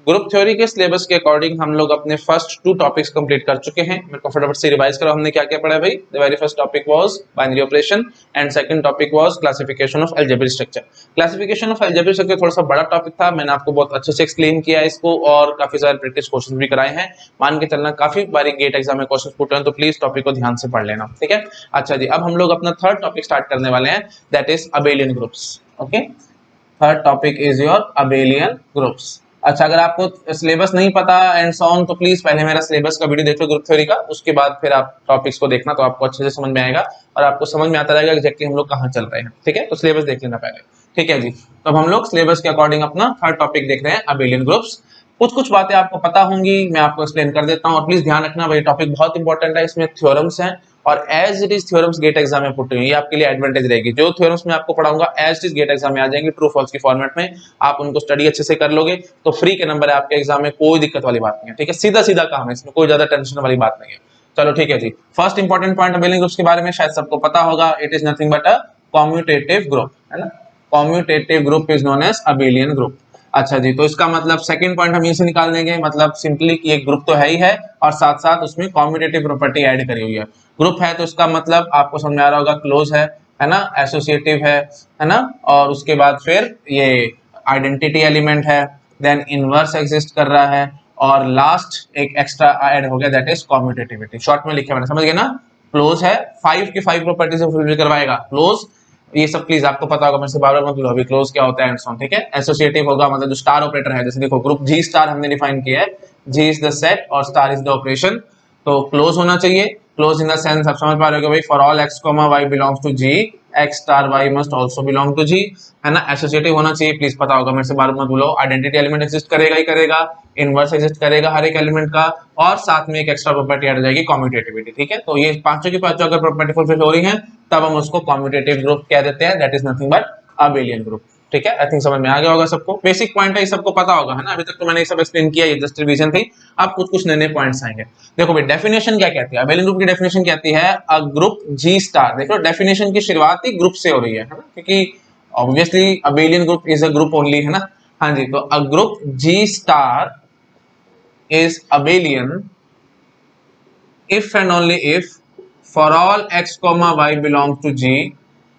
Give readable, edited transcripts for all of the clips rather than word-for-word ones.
Group theory के syllabus के according हम लोग अपने फर्स्ट 2 टॉपिक्स कंप्लीट कर चुके हैं। मेरे को फटाफट से रिवाइज करो, हमने क्या क्या पढ़ा है भाई। The very first topic was binary operation and second topic was classification of algebraic structure. Classification of algebraic structure थोड़ा सा बड़ा टॉपिक था, मैंने आपको बहुत अच्छे से एक्सप्लेन किया है इसको और काफी सारे प्रैक्टिस क्वेश्चंस भी कराए हैं। मान के चलना काफी बारी गेट एग्जाम में क्वेश्चंस पूछे हैं, तो प्लीज टॉपिक को ध्यान से पढ़ लेना, ठीक है। अच्छा जी, अब हम लोग अपना थर्ड टॉपिक स्टार्ट करने वाले हैं, that is abelian groups. Okay, third topic is your abelian groups. अच्छा, अगर आपको सिलेबस नहीं पता एंड सो ऑन तो प्लीज पहले मेरा सिलेबस का वीडियो देख लो ग्रुप थ्योरी का, उसके बाद फिर आप टॉपिक्स को देखना, तो आपको अच्छे से समझ में आएगा और आपको समझ में आता रहेगा एग्जैक्टली हम लोग कहाँ चल रहे हैं, ठीक है। तो सिलेबस देख लेना पहले, ठीक है जी। तो अब हम लोग सिलेबस के अकॉर्डिंग अपना थर्ड टॉपिक देख रहे हैं, अबेलियन ग्रुप्स। कुछ बातें आपको पता होंगी, मैं आपको एक्सप्लेन कर देता हूँ और प्लीज ध्यान रखना भाई, टॉपिक बहुत इंपॉर्टेंट है, इसमें थ्योरम्स हैं और as it is theorems GATE exam में पुट हुई, ये आपके लिए एडवांटेज रहेगी। जो थ्योरम्स मैं आपको पढ़ाऊंगा as it is GATE exam में आ जाएंगे, ट्रू फॉल्स की फॉर्मेट में, आप उनको स्टडी अच्छे से कर लोगे तो फ्री के नंबर है आपके एग्जाम में, कोई दिक्कत वाली बात नहीं है, ठीक है। सीधा सीधा काम है, इसमें कोई ज्यादा टेंशन वाली बात नहीं है। चलो ठीक है जी, first important point abelian groups के बारे में शायद सबको पता होगा, it is nothing but a commutative group, है ना। Commutative group is known as abelian group. अच्छा जी, तो इसका मतलब सेकंड पॉइंट हम ये से निकाल देंगे, मतलब सिंपली कि एक ग्रुप तो है ही है और साथ साथ उसमें कम्यूटेटिव प्रॉपर्टी ऐड करी हुई है। ग्रुप है तो इसका मतलब आपको समझ में आ रहा होगा क्लोज है ना, एसोसिएटिव है ना, और उसके बाद फिर ये आइडेंटिटी एलिमेंट है, देन इनवर्स एग्जिस्ट कर रहा है और लास्ट एक एक्स्ट्रा ऐड हो गया दैट इज कम्यूटेटिविटी। शॉर्ट में लिखे मैंने, समझ गए ना। क्लोज है, 5 की 5 प्रॉपर्टी से फुलफिल करवाएगा क्लोज, ये सब प्लीज आपको पता होगा, मेरे से बार-बार मत लो अभी क्लोज क्या होता है एंड सो ऑन, ठीक है। एसोसिएटिव होगा मतलब जो स्टार ऑपरेटर है, जैसे देखो ग्रुप जी स्टार हमने डिफाइन किया है, जी इज द सेट और स्टार इज द ऑपरेशन, तो क्लोज होना चाहिए। क्लोज इन द सेंस आप समझ पा रहे हो भाई, for all x, y belongs to G, x star y must also belong to G, है ना। एसोसिएटिव होना चाहिए, प्लीज पता होगा, मेरे से बार मत बोलो। आइडेंटिटी एलिमेंट एग्जिस्ट करेगा ही करेगा, इनवर्स एग्जिस्ट करेगा हर एक एलिमेंट का, और साथ में एक एक्स्ट्रा प्रॉपर्टी ऐड हो जाएगी कम्यूटेटिविटी, ठीक है। तो ये पांचों की पांचों अगर प्रॉपर्टी फुलफिल हो रही है तब हम उसको कम्यूटेटिव ग्रुप कह देते हैं, that is nothing but abelian group, ठीक है। आई थिंक समझ में आ गया होगा सबको, बेसिक पॉइंट है, ये सबको पता होगा, है ना। अभी तक तो मैंने ये सब एक्सप्लेन किया, ये जस्ट रिवीजन थी, अब कुछ नए नए पॉइंट्स आएंगे। देखो भाई, डेफिनेशन क्या कहती है, अबेलियन ग्रुप की डेफिनेशन कहती है अ ग्रुप जी स्टार। देखो डेफिनेशन की शुरुआत ही ग्रुप से हो रही है ना, क्योंकि obviously abelian group is a group only, है ना। हाँ जी, तो a group G star is abelian if and only if for all x comma y belongs to G,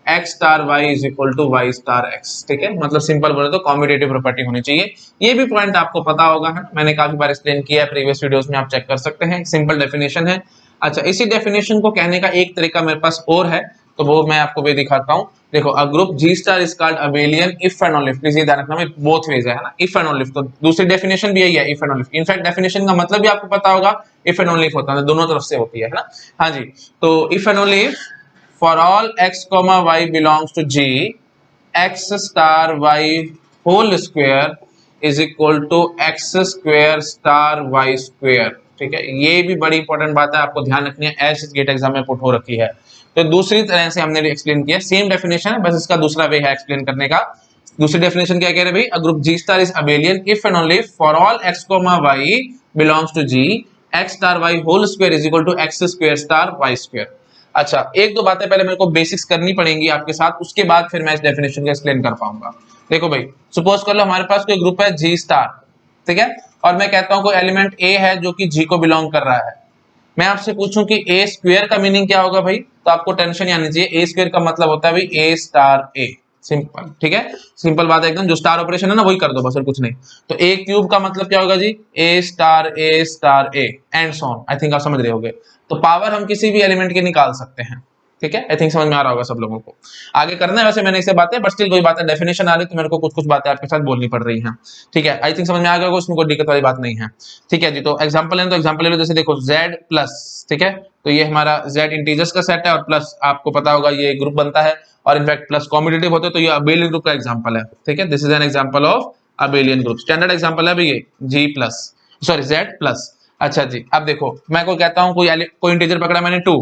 x star y is equal to y star x, ठीक है। मतलब simple बोले तो कम्यूटेटिव प्रॉपर्टी होनी चाहिए, ये भी पॉइंट आपको पता होगा, है मैंने काफी बार एक्सप्लेन किया है प्रीवियस वीडियोस में, आप चेक कर सकते हैं, सिंपल डेफिनेशन है। अच्छा, इसी डेफिनेशन को कहने का एक तरीका मेरे पास और है, तो वो मैं आपको भी दिखाता हूँ। देखो, a group G star is called abelian if and only if, please ये ध्यान रखना में बोथ वेज है ना, इफ एंड ओनली इफ, तो दूसरी डेफिनेशन भी यही है, if and only if. In fact definition का मतलब भी आपको पता होगा, इफ एंड ओनली इफ होता है, दोनों तरफ से होती है ना। हाँ जी, तो if and only if for all x comma y belongs to G, x star y whole square is equal to x square star y square, ठीक है। ये भी बड़ी इंपॉर्टेंट बात है, आपको ध्यान रखनी है, एज गेट एग्जाम में पुट हो रखी है। तो दूसरी तरह से हमने एक्सप्लेन किया, सेम डेफिनेशन है, बस इसका दूसरा वे है एक्सप्लेन करने का। दूसरी डेफिनेशन क्या कह रहे हैं भाई, a group G star is abelian if and only for all x comma y belongs to G, x star y whole square is equal to x square star y square. अच्छा, एक दो बातें पहले मेरे को बेसिक्स करनी पड़ेंगी आपके साथ, उसके बाद फिर मैं इस डेफिनेशन को एक्सप्लेन कर पाऊंगा। देखो भाई, सपोज कर लो हमारे पास कोई ग्रुप है जी स्टार, ठीक है, और मैं कहता हूं कोई एलिमेंट ए है जो कि जी को बिलोंग कर रहा है। मैं आपसे पूछूं कि ए स्क्वायर का मीनिंग क्या होगा भाई, तो आपको टेंशन आनी चाहिए, ए स्क्वायर का मतलब होता है भाई ए स्टार ए, सिंपल, ठीक है। सिंपल बात है एकदम, जो स्टार ऑपरेशन है ना वही कर दो बस, और कुछ नहीं। तो ए क्यूब का मतलब क्या होगा जी, ए star a and so on. I think आप समझ रहे होगे। तो पावर हम किसी भी एलिमेंट के निकाल सकते हैं, ठीक है। आई थिंक समझ में आ रहा होगा सब लोगों को। आगे करना है वैसे मैंने इसे बातें, बट स्टिल वही बात है, डेफिनेशन आ रही तो मेरे को कुछ बातें आपके साथ बोलनी पड़ रही हैं, ठीक है। आई थिंक समझ में आ गया होगा, उसमें कोई दिक्कत वाली बात नहीं है, ठीक है जी। तो एग्जांपल है, तो एग्जांपल ले लो, जैसे देखो z प्लस, ठीक है, तो ये हमारा z इंटीजर्स का सेट है और प्लस आपको पता होगा ये ग्रुप बनता है, और इनफैक्ट प्लस कम्यूटेटिव होते तो ये अबेलियन ग्रुप का एग्जांपल है, ठीक है। This is an example of abelian group, standard example है भाई ये g plus, sorry z plus. अच्छा जी, अब देखो मैं कोई कहता हूं कोई इंटीजर पकड़ा मैंने 2,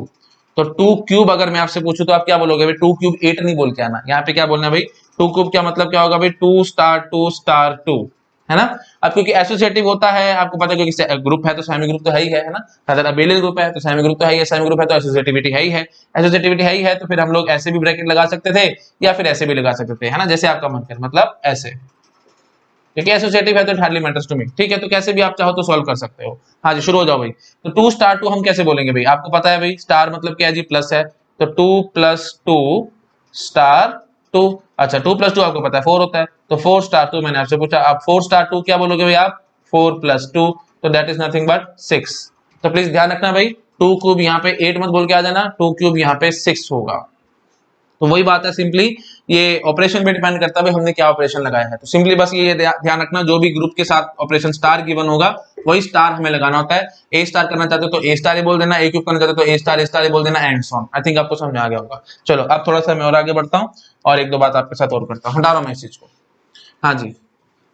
तो 2 क्यूब अगर मैं आपसे पूछूं तो आप क्या बोलोगे भाई, 2 क्यूब 8 नहीं बोल के आना, यहाँ पे क्या बोलना है भाई, 2 क्यूब क्या मतलब क्या होगा भाई, 2 स्टार 2, है ना। अब क्योंकि एसोसिएटिव होता है, आपको पता है, क्योंकि ग्रुप है तो सेमी ग्रुप तो है ही है ना, अगर अबेलियन ग्रुप है तो सेमी ग्रुप तो है ही है, सेमी ग्रुप है तो एसोसिएटिविटी है ही है, एसोसिएटिविटी है ही है, तो फिर हम लोग ऐसे भी ब्रैकेट लगा सकते थे या फिर ऐसे भी लगा सकते थे, है ना, जैसे आपका मन करे, मतलब ऐसे, क्योंकि एसोसिएटिव है तो it hardly matters to me. ठीक है, तो कैसे भी आप चाहो तो सॉल्व कर सकते हो। हाँ जी, शुरू हो जाओ भाई। तो 2 स्टार 2 हम कैसे बोलेंगे भाई, आपको पता है भाई स्टार मतलब क्या है जी, प्लस है, तो 2 प्लस 2 स्टार 2। अच्छा 2 प्लस 2 आपको पता है 4 होता है, तो 4 स्टार 2 मैंने आपसे पूछा, आप 4 स्टार 2 क्या बोलोगे भाई आप, 4 प्लस 2, तो दैट इज नथिंग बट 6। तो प्लीज ध्यान रखना भाई, 2 क्यूब यहाँ पे 8 मत बोल के आ जाना, 2 क्यूब यहाँ पे 6 होगा। तो वही बात है, सिंपली ये ऑपरेशन पे डिपेंड करता है हमने क्या ऑपरेशन लगाया है। तो सिंपली बस ये ध्यान रखना, जो भी ग्रुप के साथ ऑपरेशन स्टार गिवन होगा वही स्टार हमें लगाना होता है। ए स्टार करना चाहते हो तो ए स्टार ही बोल देना, ए क्यूब करना चाहते हो तो ए स्टार ही बोल देना, and so on. I think आपको समझ आ गया होगा। चलो अब थोड़ा सा मैं और आगे बढ़ता हूँ और एक दो बात आपके साथ और करता हूँ, हटा रहा हूँ मैं इस चीज को। हाँ जी,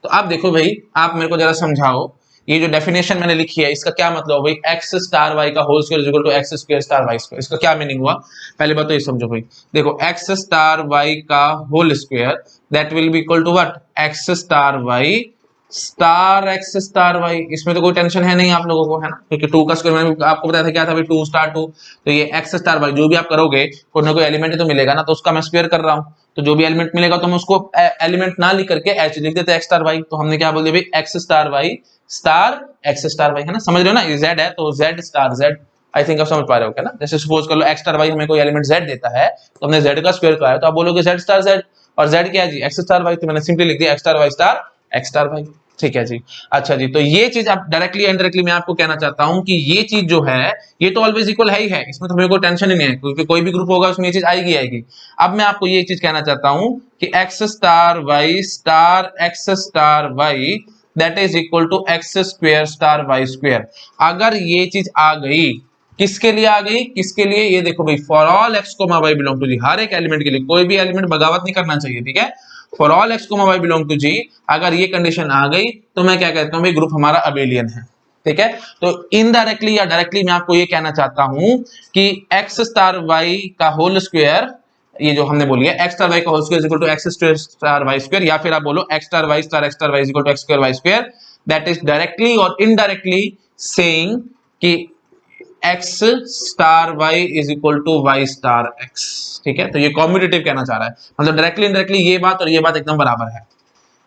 तो आप देखो भाई, आप मेरे को जरा समझाओ, ये जो डेफिनेशन मैंने लिखी है इसका क्या मतलब भाई, एक्स स्टार वाई का whole square is equal to x square star y square, इसका क्या मीनिंग हुआ। पहले बात तो ये समझो भाई, देखो एक्स स्टार वाई का whole square that will be equal to what, x star y star x star y. इसमें तो कोई टेंशन है नहीं आप लोगों को, है ना, क्योंकि 2 का स्क्वायर मैंने आपको बताया था क्या था भाई, 2 स्टार 2। तो ये एक्स स्टार वाई जो भी आप करोगे कोई ना कोई एलिमेंट तो मिलेगा ना, तो उसका मैं स्क्वायर कर रहा हूँ, तो जो भी एलिमेंट मिलेगा तो हम उसको एलिमेंट ना लिख करके एच लिख देते हैं, एक्स स्टार वाई। तो हमने क्या बोल दिया भाई, x star y star x star y, है ना, समझ रहे हो ना, ये जेड है तो जेड स्टार जेड। आई थिंक आप समझ पा रहे हो क्या ना। जैसे सपोज कर लो एक्स स्टार वाई हमें कोई एलिमेंट जेड देता है, तो हमने जेड का स्क्वायर कराया, तो आप बोलोगे जेड स्टार जेड, और जेड क्या है जी, एक्स स्टार वाई, तो मैंने सिंपली लिख दिया x star y star x star y. ठीक है जी। अच्छा जी, तो ये चीज आप डायरेक्टली इनडायरेक्टली मैं आपको कहना चाहता हूं कि ये चीज जो है ये तो ऑलवेज इक्वल है ही है, इसमें तो हमें कोई टेंशन ही नहीं है, क्योंकि कोई भी ग्रुप होगा उसमें ये चीज आएगी आएगी। अब मैं आपको ये चीज कहना चाहता हूं कि x star y star x star y that is equal to x square star y square. अगर ये चीज आ गई, किसके लिए आ गई, किसके लिए, ये देखो भाई, for all x comma y belong to G, हर एक एलिमेंट के लिए, कोई भी एलिमेंट बगावत नहीं करना चाहिए, ठीक है, for all x comma y belong to G, अगर ये कंडीशन आ गई तो मैं क्या कहता हूं भाई, ग्रुप हमारा अबेलियन है। ठीक है, तो इनडायरेक्टली या डायरेक्टली मैं आपको ये कहना चाहता हूं कि एक्स स्टार वाई का होल स्क्वायर, ये जो हमने बोली है एक्स स्टार वाई का whole square equal to x star y square, या फिर आप बोलो x star y equal to x square y square, that is directly और इनडायरेक्टली सेइंग कि x star y is equal to y star x. ठीक है, तो ये कॉम्यूटेटिव कहना चाह रहा है, मतलब डायरेक्टली इनडायरेक्टली ये बात और ये बात एकदम बराबर है।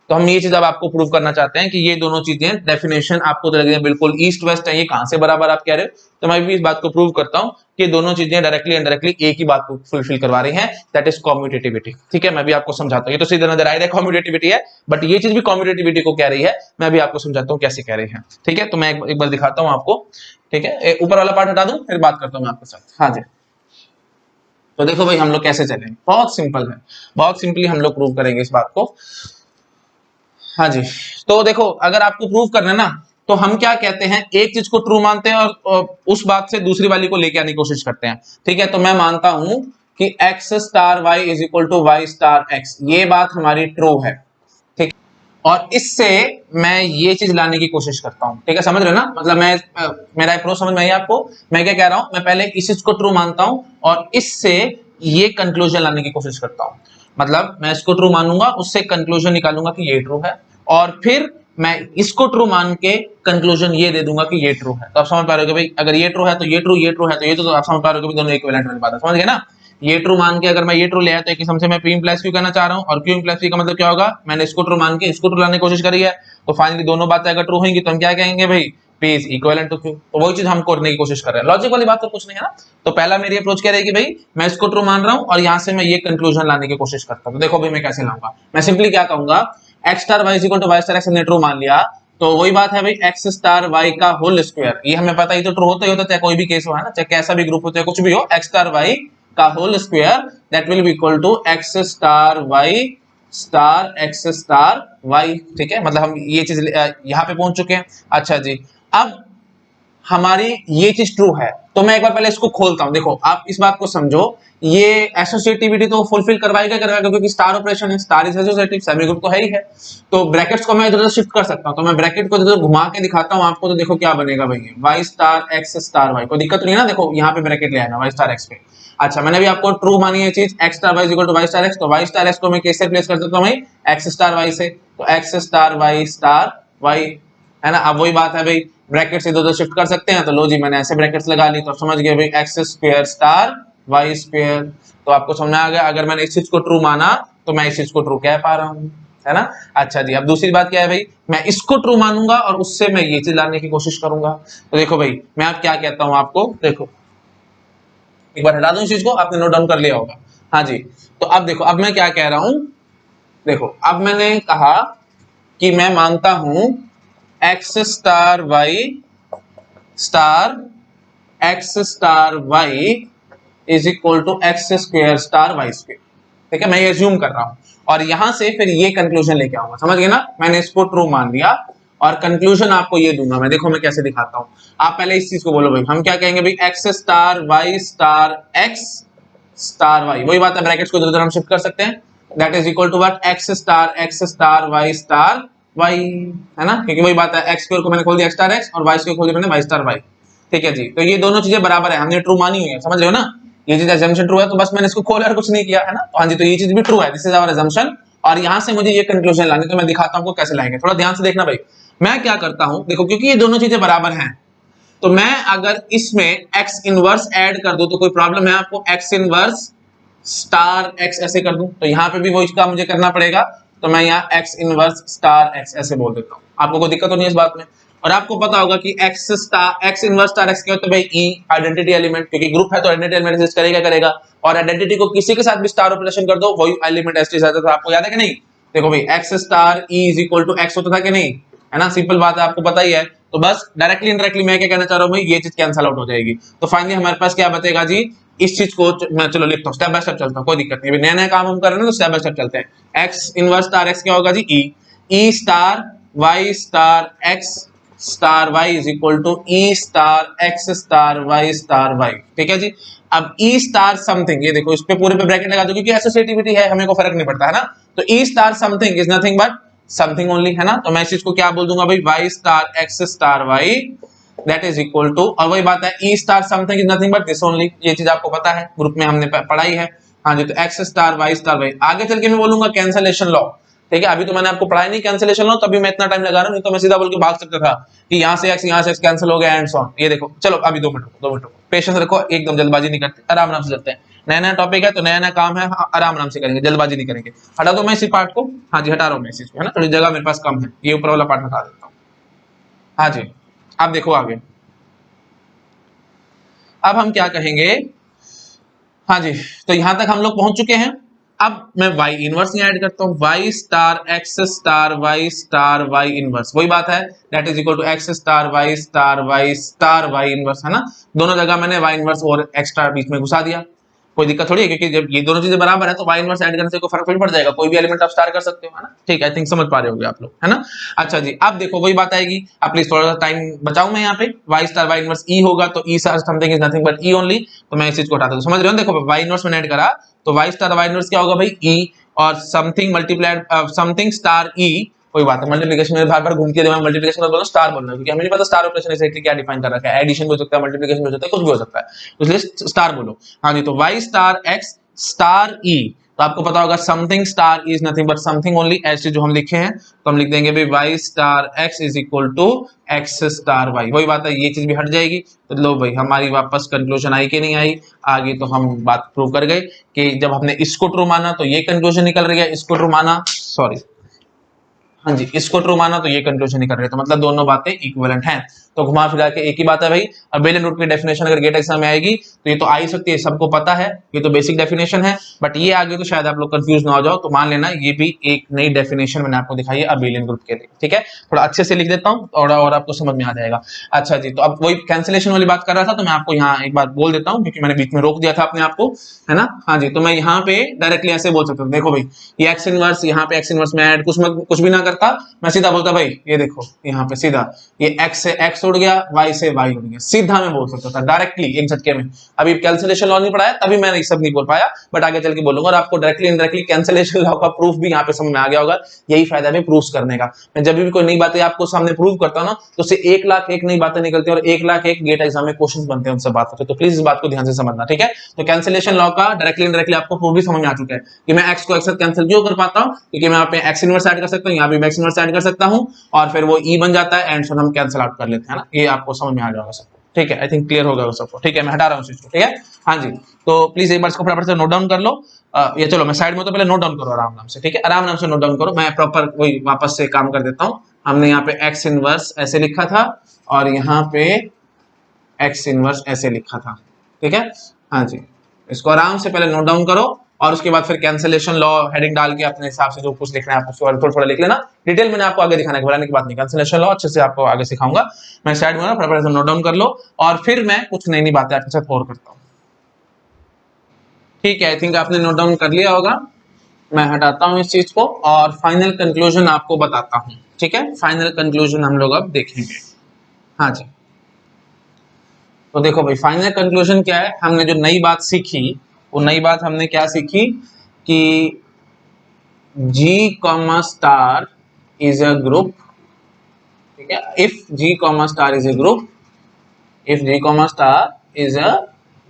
तो हम ये चीज अब आपको प्रूव करना चाहते हैं कि ये दोनों चीजें डेफिनेशन आपको तो लगे बिल्कुल ईस्ट वेस्ट है, ये कहां से बराबर आप कह रहे हो, तो मैं भी इस बात को प्रूव करता हूं कि दोनों चीजें डायरेक्टली इनडायरेक्टली एक ही बात को फुलफिल करवा रही हैं, दैट इज कॉम्यूटेटिविटी। ठीक है, मैं भी आपको समझाता हूं, ये तो सीधा नजर आ रहा है कॉम्यूटेटिविटी है, बट ये चीज भी कॉम्यूटेटिविटी को कह रही है, मैं भी आपको समझाता हूं कैसे कह रही है। ठीक है, तो मैं एक बार दिखाता हूं आपको। ठीक है, ऊपर वाला पार्ट हटा दूं फिर बात करता हूं मैं आपके साथ। हाँ जी, तो देखो भाई हम लोग कैसे चलेंगे, बहुत सिंपल है, बहुत सिंपली हम लोग प्रूव करेंगे इस बात को। हाँ जी, तो देखो अगर आपको प्रूव करना है ना, तो हम क्या कहते हैं, एक चीज को ट्रू मानते हैं और उस बात से दूसरी वाली को लेके आने की कोशिश करते हैं। ठीक है, तो मैं मानता हूं कि x star y is equal to y star x, ये बात हमारी ट्रू है। ठीक, और इससे मैं ये चीज लाने की कोशिश करता हूं। ठीक है, समझ रहे हो ना, मतलब मैं मेरा अप्रोच समझ में आई आपको, मैं क्या कह रहा हूं, मैं पहले इस चीज को ट्रू मानता हूं और इससे ये कंक्लूजन लाने की कोशिश करता हूं। मतलब मैं इसको ट्रू मानूंगा, उससे कंक्लूजन निकालूंगा कि ये ट्रू है, और फिर मैं इसको ट्रू मान के कंक्लूजन ये दे दूंगा कि ये ट्रू है। तो आप समझ पा रहे हो भाई, अगर ये ट्रू है तो ये ट्रू, ये ट्रू है तो ये, तो आप समझ पा रहे हो कि दोनों इक्विवेलेंट वाली बात है, समझ गए ना। ये ट्रू मान के अगर मैं ये ट्रू ले आया तो एक किस्म से मैं p प्लस क्यू कहना चाह रहा हूं, और q प्लस p का मतलब क्या होगा, मैंने इसको ट्रू मान के इसको ट्रू लाने की कोशिश करी है, तो फाइनली दोनों बातें अगर ट्रू होंगी तो हम क्या कहेंगे भाई, p is equivalent to q। तो वही चीज हम करने की कोशिश कर रहे हैं, लॉजिक वाली बात तो कुछ नहीं है ना। तो पहला मेरी अप्रोच क्या रहेगी भाई, मैं इसको ट्रू मान रहा हूं और यहां से मैं ये कंक्लूजन लाने की कोशिश करता हूं। तो देखो भाई मैं कैसे लाऊंगा, मैं सिंपली क्या कहूंगा, x star y equal to y star x हमने ट्रू मान लिया, तो वही बात है भाई एक्स स्टार वाई का होल स्क्वायर, ये हमें पता ही तो ट्रू होता ही होता, चाहे कोई भी केस हो, है ना, चाहे कैसा भी ग्रुप हो, चाहे कुछ भी हो, एक्स स्टार वाई का whole square that will be equal to x star y star x star y. ठीक है, मतलब हम ये चीज यहां पे पहुंच चुके हैं। अच्छा जी, अब हमारी ये चीज ट्रू है, तो मैं एक बार पहले इसको खोलता हूं। देखो आप इस बात को समझो, ये एसोसिएटिविटी तो फुलफिल करवाएगा करवाएगा, क्योंकि स्टार ऑपरेशन है, star is associative, semi group तो है ही है। तो ब्रैकेट्स को मैं इधर शिफ्ट कर सकता हूं, तो मैं ब्रैकेट को इधर घुमा के दिखाता हूं आपको, तो देखो क्या बनेगा भाई, y star x star y, कोई दिक्कत नहीं है ना, देखो यहाँ पे ब्रैकेट ले आना वाई स्टार एक्स पे। अच्छा, मैंने भी आपको ट्रू मानी है चीज, x star y equal to y star x, तो वाई स्टार एक्स को मैं कैसे प्लेस कर सकता हूं भाई, एक्स स्टार वाई से, तो एक्स स्टार वाई, है ना। अब वही बात है भाई, ब्रैकेट्स इधर उधर शिफ्ट कर सकते हैं, तो लो जी मैंने ऐसे ब्रैकेट्स लगा ली, तो समझ गए भाई x square star y square. तो आपको समझ आ गया, अगर मैंने इस चीज को ट्रू माना तो मैं इस चीज को ट्रू कह पा रहा हूं। है ना। अच्छा जी, अब दूसरी बात क्या है भाई, मैं इसको ट्रू मानूंगा और उससे मैं ये चीज लाने की कोशिश करूंगा। तो देखो भाई मैं अब क्या कहता हूं आपको, देखो एक बार हटा दूं इस चीज को, आपने नोट डाउन कर लिया होगा। हाँ जी, तो अब देखो अब मैं क्या कह रहा हूं, देखो अब मैंने कहा कि मैं मानता हूं x star y star x star y is equal to x square star y square. ठीक है, मैं ये एज्यूम कर रहा हूं और यहां से फिर ये कंक्लूजन लेके आऊंगा, समझ गए ना। मैंने इसको ट्रू मान लिया और कंक्लूजन आपको ये दूंगा मैं, देखो मैं कैसे दिखाता हूं। आप पहले इस चीज को बोलो भाई, हम क्या कहेंगे भाई, x star y star x star y, वही बात है, ब्रैकेट्स को इधर हम शिफ्ट कर सकते हैं, that is equal to what, x star y star y, है ना, क्योंकि वही बात है, एक्स स्क्वायर को मैंने खोल दिया एक्स स्टार एक्स और वाई स्क्वायर खोल दिया मैंने वाई स्टार वाई। ठीक है जी, तो ये दोनों चीजें बराबर है, हमने ट्रू मानी हुई है, समझ लो ना, ये चीज assumption ट्रू है, तो बस मैंने इसको खोला और कुछ नहीं किया, है ना। तो हाँ जी, तो ये चीज भी ट्रू है, दिस इज आवर assumption, और यहां से मुझे ये कंक्लूजन लानी, तो मैं दिखाता हूं आपको कैसे लाएंगे, थोड़ा ध्यान से देखना भाई। मैं क्या करता हूं, देखो क्योंकि ये दोनों चीजें बराबर हैं, तो मैं अगर इसमें एक्स इनवर्स ऐड कर दूं तो कोई प्रॉब्लम है आपको, एक्स इनवर्स स्टार एक्स ऐसे कर दूं, तो यहाँ पे भी वही काम मुझे करना पड़ेगा, तो मैं यहाँ एक्स इनवर्स स्टार एक्स ऐसे बोल देता हूँ, आपको कोई दिक्कत तो नहीं है इस बात में। और आपको पता होगा कि एक्स इनवर्स स्टार एक्स क्या होता है भाई, ई आइडेंटिटी एलिमेंट, क्योंकि ग्रुप है तो आइडेंटिटी एलिमेंट एग्जिस्ट करेगा करेगा, और आइडेंटिटी को किसी के साथ भी स्टार ऑपरेशन कर दो वही एलिमेंट एस टी आता था, आपको याद है कि नहीं। देखो भाई x star e is equal to x होता था कि नहीं, है ना, सिंपल बात है, आपको पता ही है। तो बस डायरेक्टली इनडायरेक्टली मैं क्या कहना चाह रहा हूँ भाई, ये चीज कैंसिल आउट हो जाएगी, तो फाइनली हमारे पास क्या बचेगा जी, इस चीज को मैं चलो लिखता हूँ, स्टेप बाय स्टेप चलता हूँ, कोई दिक्कत नहीं, नया नया काम हम कर रहे हैं तो स्टेप बाय स्टेप चलते हैं। एक्स इनवर्स स्टार एक्स क्या होगा जी, e star y star x star y is equal to e star x star y star y. ठीक है जी, अब ई स्टार समथिंग, ये देखो इस पे पूरे पे ब्रैकेट लगा दो क्योंकि एसोसिएटिविटी है, हमें को फर्क नहीं पड़ता, है ना। तो e star something is nothing but something only, है ना। तो मैं इस चीज को क्या बोल दूंगा भाई, y star x star y that is equal to, और वही बात है, e star something is nothing but this only, ये चीज आपको पता है, ग्रुप में हमने पढ़ाई है। हाँ जी, तो x star y star y, आगे चल के मैं बोलूंगा कैंसलेशन लॉ। ठीक है, अभी तो मैंने आपको पढ़ाई नहीं कैंसलेशन लॉ, तभी मैं इतना टाइम लगा रहा हूं, नहीं तो मैं सीधा बोल के भाग सकता था कि यहाँ से एक्स कैंसिल हो गया एंड सो ऑन। ये देखो, चलो अभी 2 मिनट पेशेंस रखो, एकदम जल्दबाजी नहीं करते, आराम आराम से चलते हैं, नया नया टॉपिक है तो नया नया काम है, आराम आराम से करेंगे, जल्दबाजी नहीं करेंगे। हटा दो मैं इसी पार्ट को, हाँ जी हटा रहा हूँ मैं इसी को, है ना, थोड़ी जगह मेरे पास कम है, ये ऊपर वाला पार्ट हटा देता हूँ। हाँ जी, आप देखो आगे, अब हम क्या कहेंगे, हाँ जी, तो यहां तक हम लोग पहुंच चुके हैं। अब मैं y इनवर्स ही ऐड करता हूं, y star x star y inverse, वही बात है, that is equal to x star y star y inverse, है ना। दोनों जगह मैंने y इनवर्स और एक्स्ट्रा बीच में घुसा दिया, कोई दिक्कत थोड़ी है, क्योंकि जब ये दोनों चीजें बराबर है तो y इनवर्स ऐड करने से कोई फर्क थोड़ी पड़ जाएगा, कोई भी एलिमेंट आप स्टार कर सकते हो, है ना। ठीक है, आई थिंक समझ पा रहे होंगे आप लोग, है ना। अच्छा जी, अब देखो वही बात आएगी, आप प्लीज थोड़ा सा टाइम बचाऊं, मैं यहाँ पे y star y inverse e होगा तो e star something is nothing but e only, तो मैं इस चीज को हटा दूं, समझ रहे हो, देखो y इनवर्स मैंने ऐड करा तो y स्टार y इनवर्स क्या होगा भाई, e और something multiplied something star e, कोई बात है, मल्टीप्लिकेशन में बार बार घूम के मैं मल्टीप्लिकेशन कर बोलूं स्टार बोलना, क्योंकि हमें नहीं पता स्टार ऑपरेशन एग्जैक्टली क्या डिफाइन कर रखा है, एडिशन भी हो सकता है, मल्टीप्लिकेशन भी हो सकता है, कुछ भी हो सकता है, तो इसलिए स्टार बोलो। हाँ जी, तो y star x star e, तो आपको पता होगा something star is nothing but something only, ऐसे जो हम लिखे हैं तो हम लिख देंगे भाई y star x is equal to x star y, वही बात है, ये चीज भी हट जाएगी। तो लो भाई हमारी वापस कंक्लूजन आई कि नहीं आई, आगे तो हम बात प्रूव कर गए कि जब हमने इसको ट्रू माना तो ये कंक्लूजन निकल रही है, इसको ट्रू माना, सॉरी हाँ जी, इसको ट्रू माना तो ये कंक्लूजन निकल रही है, तो मतलब दोनों बातें इक्विवेलेंट हैं। तो घुमा फिरा के एक ही बात है भाई, अबेलियन रूट की डेफिनेशन अगर गेट एग्जाम में आएगी तो ये तो आ ही सकती है, सबको पता है, ये तो बेसिक डेफिनेशन है, बट ये आगे तो शायद आप लोग कंफ्यूज ना हो जाओ, तो मान लेना ये भी एक नई डेफिनेशन मैंने आपको दिखाई है अबेलियन ग्रुप के लिए। ठीक है, थोड़ा अच्छे से लिख देता हूँ और आपको समझ में आ जाएगा। अच्छा जी, तो अब वही कैंसिलेशन वाली बात कर रहा था, तो मैं आपको यहाँ एक बार बोल देता हूँ क्योंकि मैंने बीच में रोक दिया था अपने आपको, है ना। हाँ जी, तो मैं यहाँ पे डायरेक्टली ऐसे बोल सकता हूँ, देखो भाई ये एक्स इनवर्स, यहाँ पे एक्स इनवर्स में ऐड कुछ भी ना करता, मैं सीधा बोलता भाई ये देखो यहाँ पे सीधा ये x से x उड़ गया, y से y उड़ गया, सीधा मैं बोल सकता था डायरेक्टली एक झटके में। अभी कैंसिलेशन लॉ नहीं पढ़ाया तभी मैं ये सब नहीं बोल पाया, बट आगे चल के बोलूंगा और आपको डायरेक्टली इनडायरेक्टली कैंसिलेशन लॉ का प्रूफ भी यहाँ पे समझ में आ गया होगा। यही फायदा है प्रूफ करने का, मैं जब भी कोई नई बातें आपको सामने प्रूव करता हूं ना तो उससे 1,00,001 नई बातें निकलती है और 1,00,001 गेट एग्जाम में क्वेश्चन बनते हैं उनसे बात होते, तो प्लीज इस बात को ध्यान से समझना। ठीक है, तो कैंसिलेशन लॉ का डायरेक्टली इनडायरेक्टली आपको प्रूफ भी समझ में आ चुका है कि मैं x को x से कैंसिल क्यों कर पाता हूं, क्योंकि मैं यहाँ पे x इनवर्स ऐड कर सकता हूं, यहाँ भी मैं x इनवर्स ऐड कर सकता हूं और फिर वो e बन जाता है एंड सो हम कैंसिल आउट कर लेते हैं ना, ये आपको समझ में आ जाएगा सब। ठीक है, आई थिंक क्लियर होगा सबको। ठीक है, मैं हटा रहा हूँ इसको। ठीक है, हाँ जी, तो प्लीज एक बार इसको फटाफट से नोट डाउन कर लो। ये चलो मैं साइड में, तो पहले नोट डाउन करो आराम नाम से। ठीक है, आराम नाम से नोट डाउन करो, मैं प्रॉपर वही वापस से काम कर देता हूँ। हमने यहाँ पे एक्स इनवर्स ऐसे लिखा था और यहाँ पे एक्स इनवर्स ऐसे लिखा था। ठीक है, हाँ जी, इसको आराम से पहले नोट डाउन करो और उसके बाद फिर कैंसिलेशन लॉ हेडिंग डाल के अपने हिसाब से जो कुछ लिखना है आप उसके बाद थोड़ा थोड़ा लिख लेना। डिटेल मैंने आपको आगे दिखाने घबराने की बात नहीं, कैंसिलेशन लॉ अच्छे से आपको आगे सिखाऊंगा मैं। साइड में फटाफट नोट डाउन कर लो और फिर मैं कुछ नई नई बातें आपके साथ और करता हूँ। ठीक है, आई थिंक आपने नोट डाउन कर लिया होगा। मैं हटाता हूँ इस चीज को और फाइनल कंक्लूजन आपको बताता हूँ। ठीक है, फाइनल कंक्लूजन हम लोग अब देखेंगे। हाँ जी, तो देखो भाई, फाइनल कंक्लूजन क्या है, हमने जो नई बात सीखी वो नई बात हमने क्या सीखी कि G comma star is a group. ठीक है, if G comma star is a group, if G comma star is a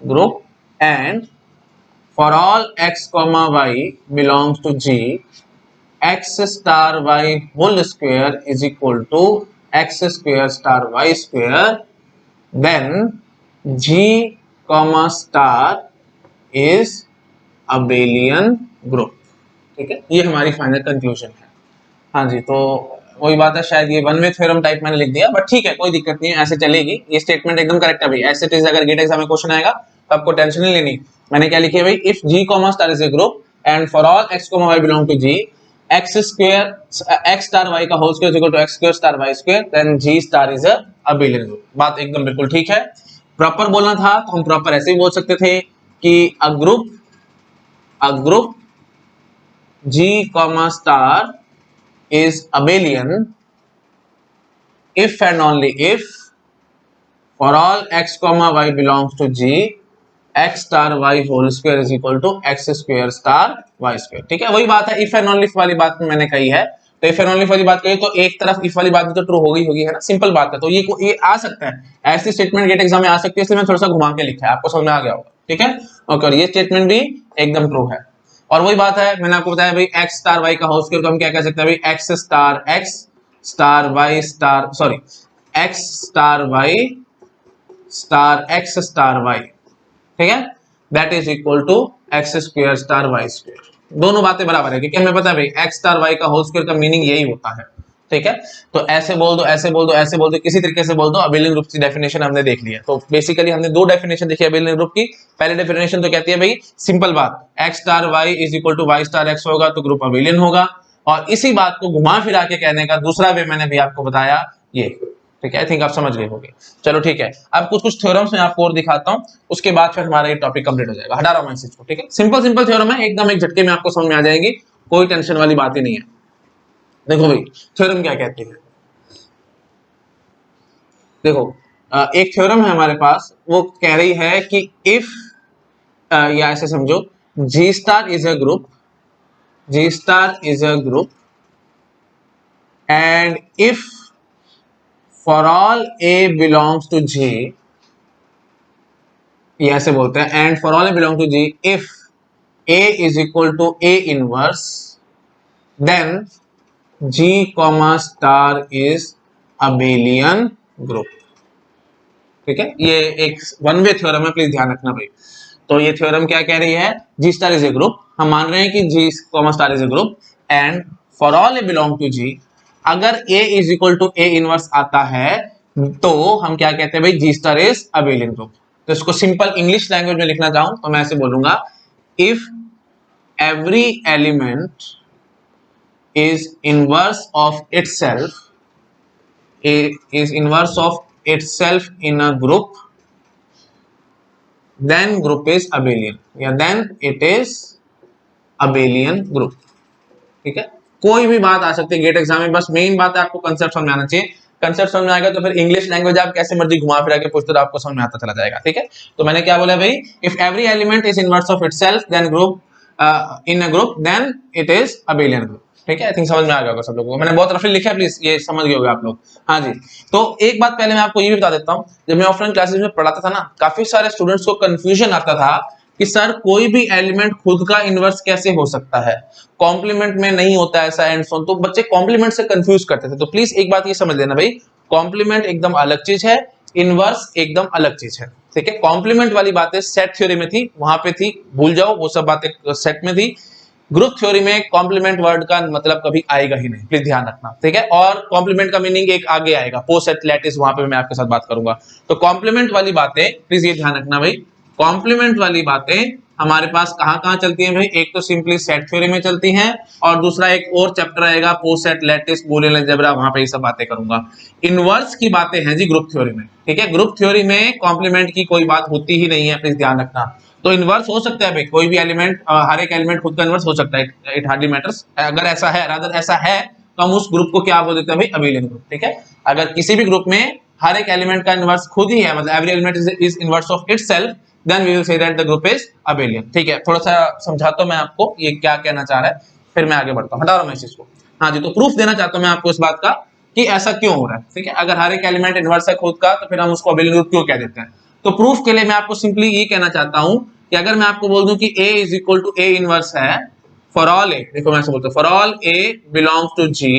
group and for all x comma y belongs to G, x star y whole square is equal to x square star y square, then G comma star is abelian group। ठीक है, ये हमारी final conclusion है। हाँ जी, तो वही बात है, शायद ये वन वे थ्योरम टाइप मैंने लिख दिया, बट ठीक है, कोई दिक्कत नहीं है, ऐसे चलेगी। ये स्टेटमेंट एकदम करेक्ट है भाई, ऐसे इट इज। अगर गेट एग्जाम में क्वेश्चन आएगा तो आपको टेंशन नहीं लेनी। मैंने क्या लिखी है भाई, if G comma star is a group and for all x comma y belong to G, x square x star y का whole square equal to x square star y square, then G star is a abelian group. बात एकदम बिल्कुल ठीक है। Proper बोलना था तो हम प्रॉपर ऐसे ही बोल सकते थे कि a group G comma star is abelian if and only if for all x comma y belongs to G, x star y whole square is equal to x square star y square। ठीक है, वही बात है, if and only if वाली बात मैंने कही है। तो if and only if वाली बात कही तो एक तरफ if वाली बात भी तो ट्रू होगी है ना, सिंपल बात है। तो ये आ सकता है, ऐसी स्टेटमेंट गेट एग्जाम में आ सकती है, इसलिए मैं थोड़ा सा घुमा के लिखा है, आपको समझ में आ गया होगा। ठीक है, ओके, और ये स्टेटमेंट भी एकदम ट्रू है। और वही बात है, मैंने आपको बताया भाई एक्स स्टार वाई का होल स्क्वायर को हम क्या कह सकते हैं भाई, x star y star, sorry, x star y star x star y. ठीक है, that is equal to x square star y square. दोनों बातें बराबर है, क्योंकि हमें पता है भाई एक्स स्टार वाई का होल स्क्वायर का मीनिंग यही होता है। ठीक है, तो ऐसे बोल दो, ऐसे बोल दो, ऐसे बोल दो, किसी तरीके से बोल दो। अबेलियन ग्रुप की डेफिनेशन हमने देख ली है। तो बेसिकली हमने दो डेफिनेशन देखी अबेलियन ग्रुप की। पहली डेफिनेशन तो कहती है भाई सिंपल बात, x star y is equal to y star x होगा तो ग्रुप अबेलियन होगा। और इसी बात को घुमा फिरा के कहने का दूसरा वे मैंने भी आपको बताया ये। ठीक है, आई थिंक आप समझ गए होंगे। चलो ठीक है, अब कुछ कुछ थ्योरम्स मैं आपको और दिखाता हूं, उसके बाद फिर हमारा ये टॉपिक कंप्लीट हो जाएगा। हटा रहा हूं मैं इस चीज को। ठीक है, सिंपल थ्योरम है, एकदम एक झटके में आपको समझ में आ जाएंगी, कोई टेंशन वाली बात ही नहीं है। देखो भाई, थ्योरम क्या कहती है, देखो एक थ्योरम है हमारे पास, वो कह रही है कि इफ, या ऐसे समझो, G star is a group, G star is a group and if for all a belongs to G, ये ऐसे बोलते हैं, and for all A belong to G if a is equal to A inverse, then G comma star is abelian group. ठीक है, ये एक one way theorem है, please ध्यान रखना भाई। तो ये थ्योरम क्या कह रही है, G star is a group, हम मान रहे हैं कि G comma star is a group and for all A belong to G, अगर a is equal to A inverse आता है तो हम क्या कहते हैं भाई, G star is abelian group. तो इसको सिंपल इंग्लिश लैंग्वेज में लिखना चाहूं तो मैं ऐसे बोलूंगा, if every element is inverse of itself, is inverse of itself in a group, then group is abelian, या then it is abelian group। ठीक है, कोई भी बात आ सकती है गेट एग्जाम में, बस मेन बात है आपको कंसेप्ट समझ में आना चाहिए। कंसेप्ट समझ में आएगा तो फिर इंग्लिश लैंग्वेज आप कैसे मर्जी घुमा फिरा के पूछते हो आपको समझ में आता चला जाएगा। ठीक है, तो मैंने क्या बोला भाई, if every element is inverse of itself then group, in a group then it is abelian group. ठीक है, आई थिंक समझ में आ गया होगा सब लोगों को, मैंने बहुत रफली लिखा है, प्लीज ये समझ गए होंगे आप लोग। हाँ जी, तो एक बात पहले मैं आपको ये भी बता देता हूँ, जब मैं ऑफलाइन क्लासेस में पढ़ाता था ना, काफी सारे स्टूडेंट्स को कंफ्यूजन आता था कि सर कोई भी एलिमेंट खुद का इनवर्स कैसे हो सकता है, कॉम्प्लीमेंट में नहीं होता ऐसा एंड सो, तो बच्चे कॉम्प्लीमेंट से कंफ्यूज करते थे। तो प्लीज एक बात ये समझ लेना भाई, कॉम्प्लीमेंट एकदम अलग चीज है, इनवर्स एकदम अलग चीज है, ठीक है। कॉम्प्लीमेंट वाली बातें सेट थ्योरी में थी, वहां पे थी, भूल जाओ वो सब बातें सेट में थी। ग्रुप थ्योरी में कॉम्प्लीमेंट वर्ड का मतलब कभी आएगा ही नहीं, प्लीज ध्यान रखना, ठीक है। और कॉम्प्लीमेंट का मीनिंग एक आगे आएगा, पोस्ट एट लैटिस, वहां पे मैं आपके साथ बात करूंगा। तो कॉम्प्लीमेंट वाली बातें प्लीज ये ध्यान रखना भाई, कॉम्प्लीमेंट वाली बातें हमारे पास कहां कहां चलती हैं भाई, एक तो सिंपली सेट थ्योरी में चलती हैं, और दूसरा एक और चैप्टर आएगा post at lattice Boolean algebra, वहां पे ये सब बातें करूंगा। इनवर्स की बातें हैं जी ग्रुप थ्योरी में, ठीक है। ग्रुप थ्योरी में कॉम्प्लीमेंट की कोई बात होती ही नहीं है, प्लीज ध्यान रखना। तो इनवर्स हो सकता है भाई, कोई भी एलिमेंट, हर एक एलिमेंट खुद का इनवर्स हो सकता है, इट हार्डली मैटर्स। अगर ऐसा है, रादर ऐसा है, तो हम उस ग्रुप को क्या बोल देते हैं भाई, अबेलियन ग्रुप, ठीक है। अगर किसी भी ग्रुप में हर एक एलिमेंट का इनवर्स खुद ही है, मतलब every element is inverse of itself, then we will say that the group is abelian, ठीक है। थोड़ा सा समझाता हूं मैं आपको ये क्या कहना चाह रहा है, फिर मैं आगे बढ़ता हूं, हटा रहा हूं मैं इस चीज को। हाँ जी, तो प्रूफ देना चाहता हूं मैं आपको इस बात का कि ऐसा क्यों हो रहा है, ठीक है। अगर हर एक एलिमेंट इनवर्स है खुद का, तो फिर हम उसको अबेलियन ग्रुप क्यों कह देते हैं। तो प्रूफ के लिए मैं आपको सिंपली ये कहना चाहता हूं कि अगर मैं आपको बोल दूं कि A is equal to A inverse है फॉर ऑल A, देखो मैं ऐसे बोलता हूं for all A belongs to G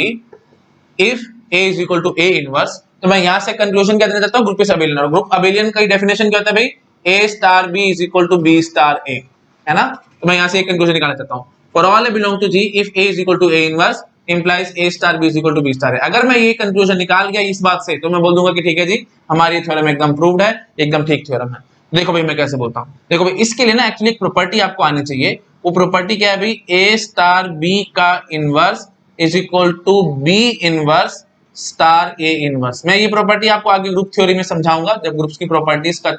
if A is equal to A inverse, तो मैं यहां से कंक्लूजन क्या देना चाहता हूं, ग्रुप इज अबेलियन। और ग्रुप अबेलियन का डेफिनेशन क्या होता है भाई, A star B is equal to B star A, है ना। तो मैं यहां से एक कंक्लूजन निकालना चाहता हूं, for all A belong to G if A is equal to A inverse implies A star B is equal to B star A। अगर मैं ये कंक्लूजन निकाल गया इस बात से, तो मैं बोल दूंगा कि ठीक है जी, हमारी थ्योरम एकदम प्रूव्ड है, एकदम ठीक थ्योरम है। देखो भाई मैं कैसे बोलता हूं, देखो भाई इसके लिए ना एक्चुअली एक प्रॉपर्टी आपको आनी चाहिए। वो प्रॉपर्टी क्या है भाई, A स्टार B का inverse is equal to B inverse star A inverse. मैं ये प्रॉपर्टी आपको आगे ग्रुप थ्योरी में समझाऊंगा, जब ग्रुप्स की प्रॉपर्टीज का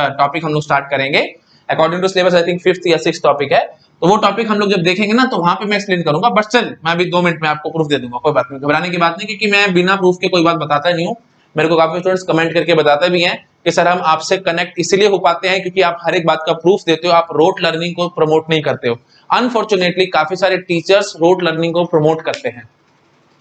टॉपिक हम लोग स्टार्ट करेंगे according to syllabus, I think 5th या 6th टॉपिक है। तो वो टॉपिक हम लोग जब देखेंगे ना, तो वहां पे मैं एक्सप्लेन करूंगा। बट चल मैं अभी 2 मिनट में आपको प्रूफ दे दूंगा, कोई बात नहीं, घबराने की बात नहीं, क्योंकि मैं बिना प्रूफ के कोई बात बताता नहीं हूँ। मेरे को काफी स्टूडेंट्स कमेंट करके बताते भी हैं कि सर हम आपसे कनेक्ट इसलिए हो पाते हैं क्योंकि आप हर एक बात का प्रूफ देते हो, आप रोट लर्निंग को प्रमोट नहीं करते हो। अनफॉर्चुनेटली काफी सारे टीचर्स रोट लर्निंग को प्रमोट करते हैं,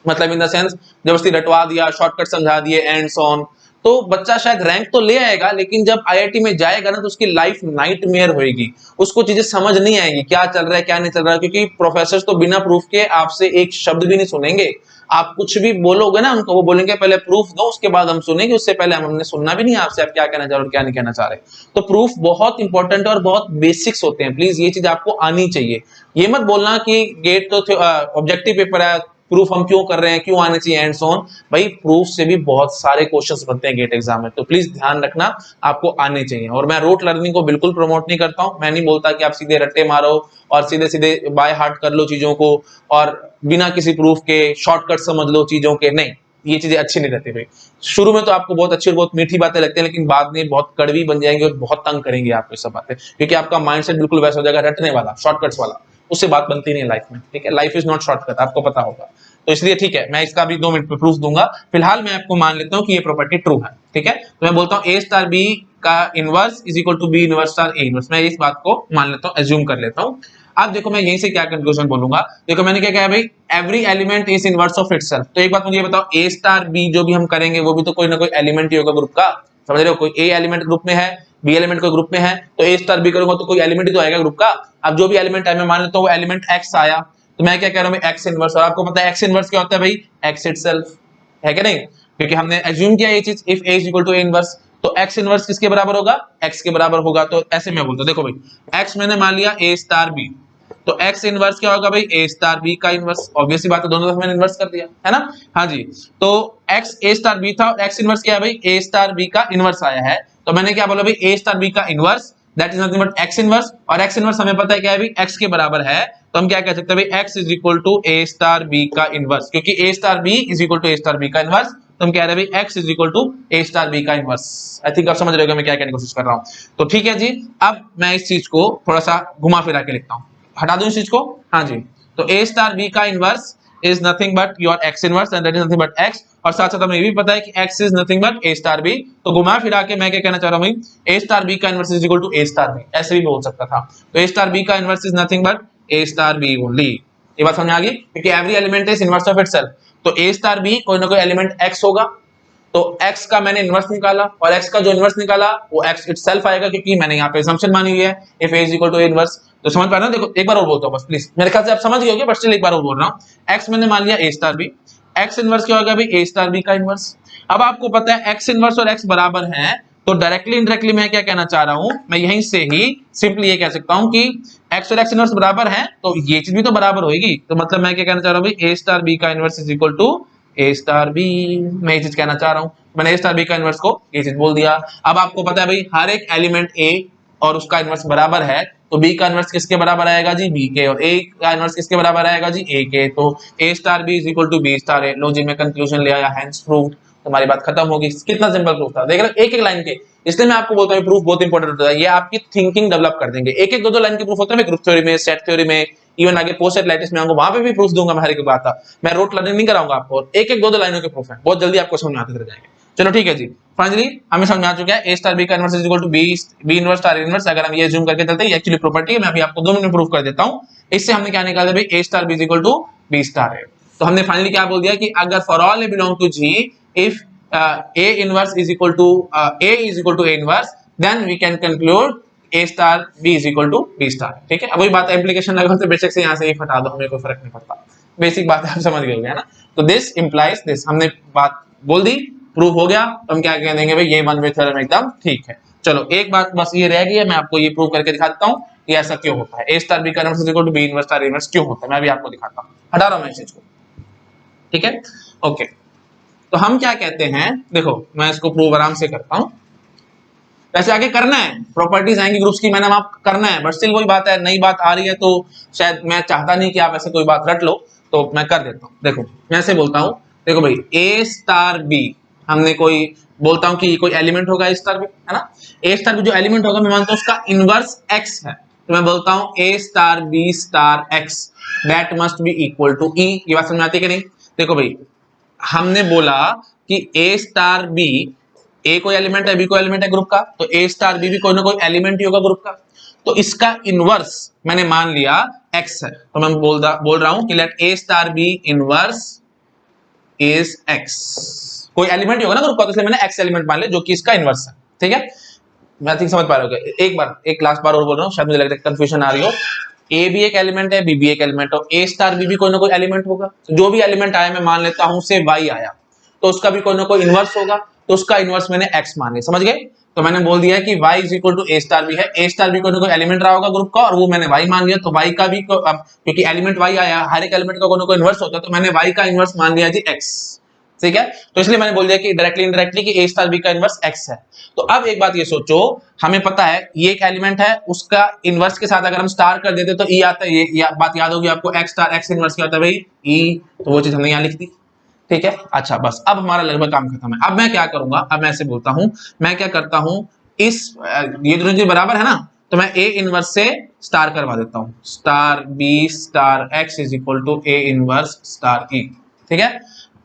मतलब इन द सेंस जबरदस्ती रटवा दिया, शॉर्टकट समझा दिए एंड सो ऑन। तो बच्चा शायद रैंक तो ले आएगा, लेकिन जब आईआईटी में जाएगा ना, तो उसकी लाइफ नाइटमेयर होएगी, उसको चीजें समझ नहीं आएंगी, क्या चल रहा है क्या नहीं चल रहा है, क्योंकि प्रोफेसर तो बिना प्रूफ के आपसे एक शब्द भी नहीं सुनेंगे। आप कुछ भी बोलोगे ना उनको, वो बोलेंगे पहले प्रूफ दो, उसके बाद हम सुनेंगे, उससे पहले हमने सुनना भी नहीं आपसे, आप क्या कहना चाह रहे हो क्या नहीं कहना चाह रहे। तो प्रूफ बहुत इंपॉर्टेंट और बहुत बेसिक्स होते हैं, प्लीज ये चीज आपको आनी चाहिए। ये मत बोलना कि गेट तो ऑब्जेक्टिव पेपर है, प्रूफ हम क्यों कर रहे हैं, क्यों आने चाहिए एंड सो ऑन। भाई प्रूफ से भी बहुत सारे क्वेश्चंस बनते हैं गेट एग्जाम में, तो प्लीज ध्यान रखना आपको आने चाहिए। और मैं रोट लर्निंग को बिल्कुल प्रमोट नहीं करता हूं, मैं नहीं बोलता कि आप सीधे रट्टे मारो और सीधे सीधे बाय हार्ट कर लो चीजों को, और बिना किसी प्रूफ के शॉर्टकट समझ लो चीजों के, नहीं, ये चीजें अच्छी नहीं रहती भाई। शुरू में तो आपको बहुत अच्छी और बहुत मीठी बातें लगती हैं, लेकिन बाद में बहुत कड़वी बन जाएंगी और बहुत तंग करेंगी आपको सब बातें, क्योंकि आपका माइंडसेट बिल्कुल वैसा हो जाएगा रटने वाला, शॉर्टकट्स वाला, उससे बात बनती नहीं लाइफ में, ठीक है। लाइफ इज नॉट शॉर्टकट, आपको पता होगा। तो इसलिए ठीक है, मैं इसका भी 2 मिनट में प्रूफ दूंगा। फिलहाल मैं आपको मान लेता हूं कि ये प्रॉपर्टी ट्रू है, ठीक है। तो मैं बोलता हूं A स्टार B का inverse is equal to B inverse star A inverse, मैं इस बात को मान लेता हूं, एज्यूम कर लेता हूं। अब देखो मैं यहीं से क्या कंक्लूजन बोलूंगा, देखो मैंने क्या कहा भाई, every element is inverse of itself. तो एक बात मुझे बताओ, A स्टार B जो भी हम करेंगे वो भी तो कोई ना कोई एलिमेंट ही होगा ग्रुप का, समझ रहे हो। कोई A एलिमेंट ग्रुप में है, B एलिमेंट कोई ग्रुप में है, तो A स्टार B करूंगा तो कोई एलिमेंट ही तो आएगा ग्रुप का। अब जो भी एलिमेंट है मैं मान लेता हूं वो एलिमेंट X आया, तो मैं क्या कह रहा हूं भाई X इनवर्स, और आपको पता है X इनवर्स क्या होता है भाई, X इटसेल्फ, है कि नहीं, क्योंकि हमने एज्यूम किया ये चीज, if A is equal to A inverse, तो X इनवर्स किसके बराबर होगा, X के बराबर होगा। तो ऐसे मैं बोलता हूं, देखो भाई X मैंने मान लिया A स्टार B, तो X इनवर्स क्या होगा भाई, A स्टार B का इनवर्स, ऑब्वियस सी बात है, दोनों तरफ मैंने इनवर्स कर दिया है ना। हाँ जी, तो X A स्टार B था और X इनवर्स क्या है भाई, A स्टार B का इनवर्स आया है, तो मैंने क्या बोला भाई A स्टार B का inverse that is nothing but X inverse, और X इनवर्स हमें पता है क्या है भाई, X के बराबर है, तो हम क्या कह सकते हैं भाई X is equal to A star B का इनवर्स, क्योंकि A star B is equal to A star B का इनवर्स, तो हम कह रहे हैं भाई X is equal to A star B का इनवर्स। आई थिंक आप समझ रहे हो मैं क्या कहने की कोशिश कर रहा हूं। तो ठीक है जी, अब मैं इस चीज को थोड़ा सा घुमा फिरा के लिखता हूं, हटा दूं इस चीज को। हाँ जी, तो A स्टार B का inverse is nothing but your X inverse and that is nothing but X, और साथ साथ हमें ये भी पता है कि X is nothing but A star B। तो घुमा फिरा के मैं क्या कहना चाह रहा हूं भाई, A स्टार B का inverse is equal to A star B, ऐसे भी बोल सकता था। तो A स्टार B का inverse is nothing but A star B only. ये बात समझ आ गई, क्योंकि every element is inverse of itself, तो A स्टार B कोई ना कोई एलिमेंट X होगा, तो X का मैंने इनवर्स निकाला, और X का जो इनवर्स निकाला वो X इटसेल्फ आएगा, क्योंकि मैंने यहाँ पे असम्पशन मानी हुई है if A is equal to A inverse. तो समझ पा रहे हो, देखो एक बार और बोलता हूँ बस प्लीज, मेरे ख्याल से आप समझ गए होंगे, बट स्टिल एक बार और बोल रहा हूँ। X मैंने मान लिया A star B, x inverse क्या होगा भाई, ए स्टार बी का इनवर्स। अब आपको पता है एक्स इनवर्स और एक्स बराबर है, तो डायरेक्टली इनडायरेक्टली मैं क्या कहना चाह रहा हूं, मैं यहीं से ही सिंपली ये कह सकता हूं कि एक्स और एक्स इनवर्स बराबर है, तो ये चीज भी तो बराबर होगी। तो मतलब मैं क्या कहना चाह रहा हूं भाई, ए स्टार बी का inverse is equal to A star B, मैं ये चीज कहना चाह रहा हूं। मैंने ए स्टार बी का इनवर्स को ये चीज बोल दिया। अब आपको पता है भाई हर एक एलिमेंट ए और उसका इनवर्स बराबर है, तो बी का इनवर्स किसके बराबर आएगा जी, बी के, और ए का इनवर्स किसके बराबर आएगा जी, ए के। तो ए star B is equal to B star a. लो जी, मैं कंक्लूजन ले आया, हैंस प्रूव्ड। तुम्हारी बात खत्म होगी। कितना सिंपल प्रूफ था, देख रहे हो, एक एक लाइन के। इसलिए मैं आपको बोलता हूँ प्रूफ बहुत इंपॉर्टेंट होता है, ये आपकी थिंकिंग डेवलप कर देंगे। एक एक दो दो लाइन के प्रूफ होते हैं ग्रुप थ्योरी में, सेट थ्योरी में, इवन आगे पोस्ट एटलाइटिस में आऊंगा, वहां पे भी प्रूफ दूंगा मैं हर एक बात का। मैं रोट लर्निंग नहीं कराऊंगा आपको, एक एक दो दो लाइनों के प्रूफ है, बहुत जल्दी आपको समझ में आते चले जाएंगे। चलो ठीक है जी, फाइनली हमें समझ में आ चुका है ए स्टार बी का inverse is equal to B inverse star inverse. अगर हम ये जूम करके चलते हैं, ये एक्चुअली प्रॉपर्टी है, मैं अभी आपको 2 मिनट में प्रूफ कर देता हूं। इससे हमने क्या निकाला भाई, ए star B is equal to B star a. तो हमने फाइनली क्या बोल दिया कि अगर for all A belong to G, if a inverse is equal to a is equal to A inverse, then we can conclude a star B is equal to B star. ठीक है, अब वही बात एप्लीकेशन लगा तो बेशक से यहाँ से ही हटा दो, हमें कोई फर्क नहीं पड़ता। बेसिक बात आप समझ गए होंगे, है ना। तो दिस इंप्लाइज दिस, हमने बात बोल दी, प्रूफ हो गया, तो हम क्या कह देंगे भाई, ये वन वे थ्योरम एकदम ठीक है। चलो एक बात बस ये रह गई है, मैं आपको ये प्रूव करके दिखा देता हूँ कि ऐसा क्यों होता है, ए स्टार बी का inverse is equal to B inverse star inverse क्यों होता है, मैं भी आपको दिखाता हूँ। हटा रहा हूँ मैं इस चीज को, ठीक है, ओके। तो हम क्या कहते हैं, देखो मैं इसको प्रूव आराम से करता हूँ। वैसे आगे करना है, प्रॉपर्टीज आएंगी ग्रुप्स की, मैंने आप करना है, बट स्टिल वही बात है, नई बात आ रही है तो शायद मैं चाहता नहीं कि आप ऐसे कोई बात रट लो, तो मैं कर देता हूँ। देखो मैं ऐसे बोलता हूँ, देखो भाई ए स्टार बी, हमने कोई बोलता हूँ कि कोई एलिमेंट होगा ए स्टार बी, है ना। ए स्टार बी जो एलिमेंट होगा, मैं मानता हूँ उसका इनवर्स एक्स है, तो मैं बोलता हूँ a star B star x that must be equal to e. ये बात समझ आती है कि नहीं। देखो भाई हमने बोला कि ए स्टार बी, ए कोई एलिमेंट है, बी कोई एलिमेंट है ग्रुप का, तो ए स्टार बी भी कोई ना कोई एलिमेंट ही होगा ग्रुप का। तो इसका इनवर्स मैंने मान लिया एक्स है, तो मैं बोल रहा हूं कि let A star B inverse is x, कोई एलिमेंट ही होगा ना ग्रुप का, तो इसलिए मैंने एक्स एलिमेंट मान लिया जो कि इसका इनवर्स है। ठीक है, मैं थिंक समझ पा रहे हो। एक बार एक लास्ट बार और बोल रहा हूँ, शायद मुझे लग रहा है कंफ्यूजन आ रही हो। ए भी एक एलिमेंट है, बी भी एक एलिमेंट हो, ए स्टार बी भी कोई ना कोई एलिमेंट होगा। जो भी एलिमेंट आया मैं मान लेता हूं से वाई आया, तो उसका भी कोई ना कोई इनवर्स होगा, तो उसका इनवर्स मैंने एक्स मान लिया, समझ गए। तो मैंने बोल दिया कि y is equal to A star B है, ए स्टार बी कोई ना कोई एलिमेंट रहा होगा ग्रुप का, और वो मैंने y मान लिया, तो y का भी क्योंकि एलिमेंट y आया, हर एक एलिमेंट का कोई ना कोई इनवर्स होता है, तो मैंने y का इनवर्स मान लिया जी x। ठीक है, तो इसलिए मैंने बोल दिया कि डायरेक्टली इनडायरेक्टली कि ए स्टार बी का इनवर्स x है। तो अब एक बात ये सोचो, हमें पता है ये एक एलिमेंट है, उसका इनवर्स के साथ अगर हम स्टार कर देते तो ई आता है, ये बात याद होगी आपको, x स्टार x इनवर्स क्या होता है भाई, ई, तो वो चीज हमने यहाँ लिख दी। ठीक है, अच्छा बस अब हमारा लगभग काम खत्म है। अब मैं क्या करूंगा, अब मैं ऐसे बोलता हूं, मैं क्या करता हूं, इस ये दोनों चीज बराबर है ना, तो मैं ए इनवर्स से स्टार करवा देता हूं, star B star x is equal to A inverse star ई। ठीक है,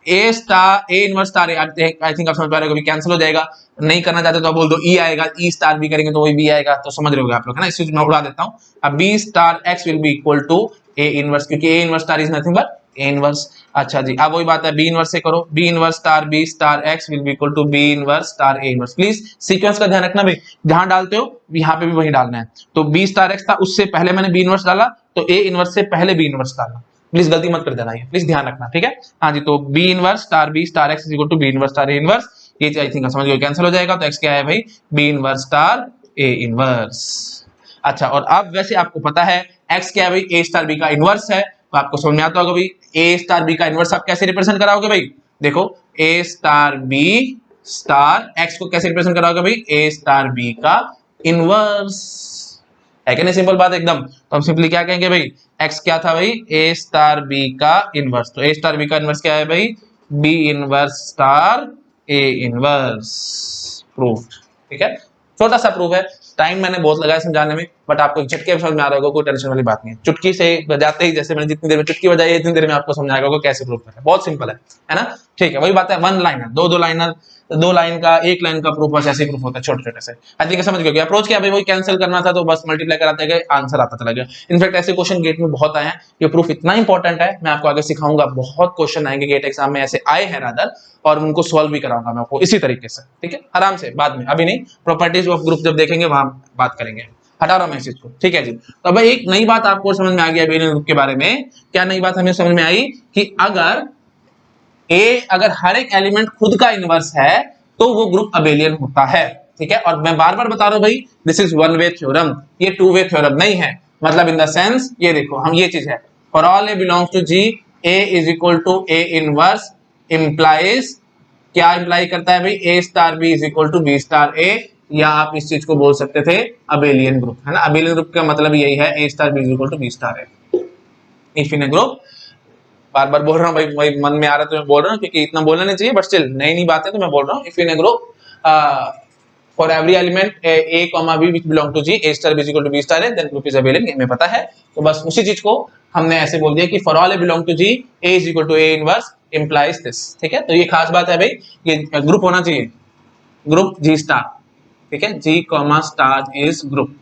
ए star A inverse star a, I think आप समझ पा रहे हो, कभी कैंसिल हो जाएगा, नहीं करना चाहते तो आप बोल दो ई आएगा, ई स्टार बी करेंगे तो वही बी आएगा, तो समझ रहे होगे आप लोग, है ना। इस चीज मैं उड़ा देता हूं। अब b star x will be equal to A inverse, क्योंकि a inverse star is nothing but A inverse. अच्छा जी, अब वही बात है, बी इनवर्स से करो, B inverse star B star x will be equal to B inverse star A inverse. Please sequence का ध्यान रखना भाई, जहां डालते हो यहाँ पे भी वही डालना है। तो बी स्टार एक्स था, उससे पहले मैंने बी इनवर्स डाला, तो ए इनवर्स से पहले बी इनवर्स डालना, प्लीज गलती मत कर देना, ये प्लीज ध्यान रखना। ठीक है, हाँ जी, तो B inverse star B star x is equal to B inverse star A inverse, ये आई थिंक समझ गए, कैंसिल हो जाएगा, तो एक्स क्या है भाई, बी इनवर्स स्टार ए इनवर्स। अच्छा, और अब वैसे आपको पता है एक्स क्या है भाई, ए स्टार बी का इनवर्स है, तो आपको समझ में आता होगा भाई ए स्टार बी का इनवर्स आप कैसे रिप्रेजेंट कराओगे भाई, देखो ए स्टार बी स्टार एक्स को कैसे रिप्रेजेंट कराओगे भाई, ए स्टार बी का इनवर्स, है कि नहीं, सिंपल बात एकदम। तो हम सिंपली क्या कहेंगे भाई, एक्स क्या था भाई, ए स्टार बी का इनवर्स, तो ए स्टार बी का इनवर्स क्या है भाई, बी इनवर्स स्टार ए इनवर्स। प्रूफ, ठीक है, छोटा सा प्रूफ है, टाइम मैंने बहुत लगाया समझाने में, बट आपको झटके समझ में आ रहा होगा, कोई टेंशन वाली बात नहीं है, चुटकी से बजाते ही, जैसे मैंने जितनी देर में चुटकी बजाई इतनी देर में आपको समझाएगा होगा कैसे प्रूफ करना है, बहुत सिंपल है ना। ठीक है, वही बात है, वन लाइनर, दो लाइनर, दो लाइन का, एक लाइन का प्रूफ, बस ऐसे प्रूफ होता है छोटे छोटे से। आई थिंक समझ गए अप्रोच क्या भाई, वही कैंसिल करना था तो बस मल्टीप्लाई कराते गए, आंसर आता चला गया। इनफैक्ट ऐसे क्वेश्चन गेट में बहुत आए हैं, ये प्रूफ इतना इंपॉर्टेंट है, मैं आपको आगे सिखाऊंगा, बहुत क्वेश्चन आएंगे गेट एग्जाम में ऐसे आए हैं रादर, और उनको सॉल्व भी कराऊंगा मैं आपको इसी तरीके से। ठीक है, आराम से, बाद में, अभी नहीं, प्रॉपर्टीज ऑफ ग्रुप जब देखेंगे वहां बात करेंगे। हटा रहा हूं मैं इस चीज को, ठीक है जी। तो अब एक नई बात आपको समझ में आ गई अबेलियन ग्रुप के बारे में। क्या नई बात हमें समझ में आई कि अगर ए अगर हर एक एलिमेंट खुद का इनवर्स है तो वो ग्रुप अबेलियन होता है, ठीक है। और मैं बार बार बता रहा हूं भाई, this is one way theorem, ये टू वे थ्योरम नहीं है। मतलब इन द सेंस ये देखो, हम ये चीज है, for all a belongs to G A is equal to A inverse implies, क्या इंप्लाई करता है भाई, ए star B is equal to B star a, या आप इस चीज को बोल सकते थे अबेलियन ग्रुप, है ना। अबेलियन ग्रुप का मतलब यही है, ए star B is equal to B star a if in a group. बार बार बोल रहा हूँ भाई, मन में आ रहा है तो मैं बोल रहा हूँ, क्योंकि इतना बोलना नहीं चाहिए, बट स्टिल नई नई बातें तो मैं बोल रहा हूँ। If in a group for every element A comma B which belong to G A star B is equal to B star A then group is abelian, ये हमें पता है। तो बस उसी चीज को हमने ऐसे बोल दिया कि for all A belong to G A is equal to A inverse implies this, ठीक है। तो ये खास बात है भाई, ये ग्रुप होना चाहिए, ग्रुप जी स्टार, ठीक है, G comma star is group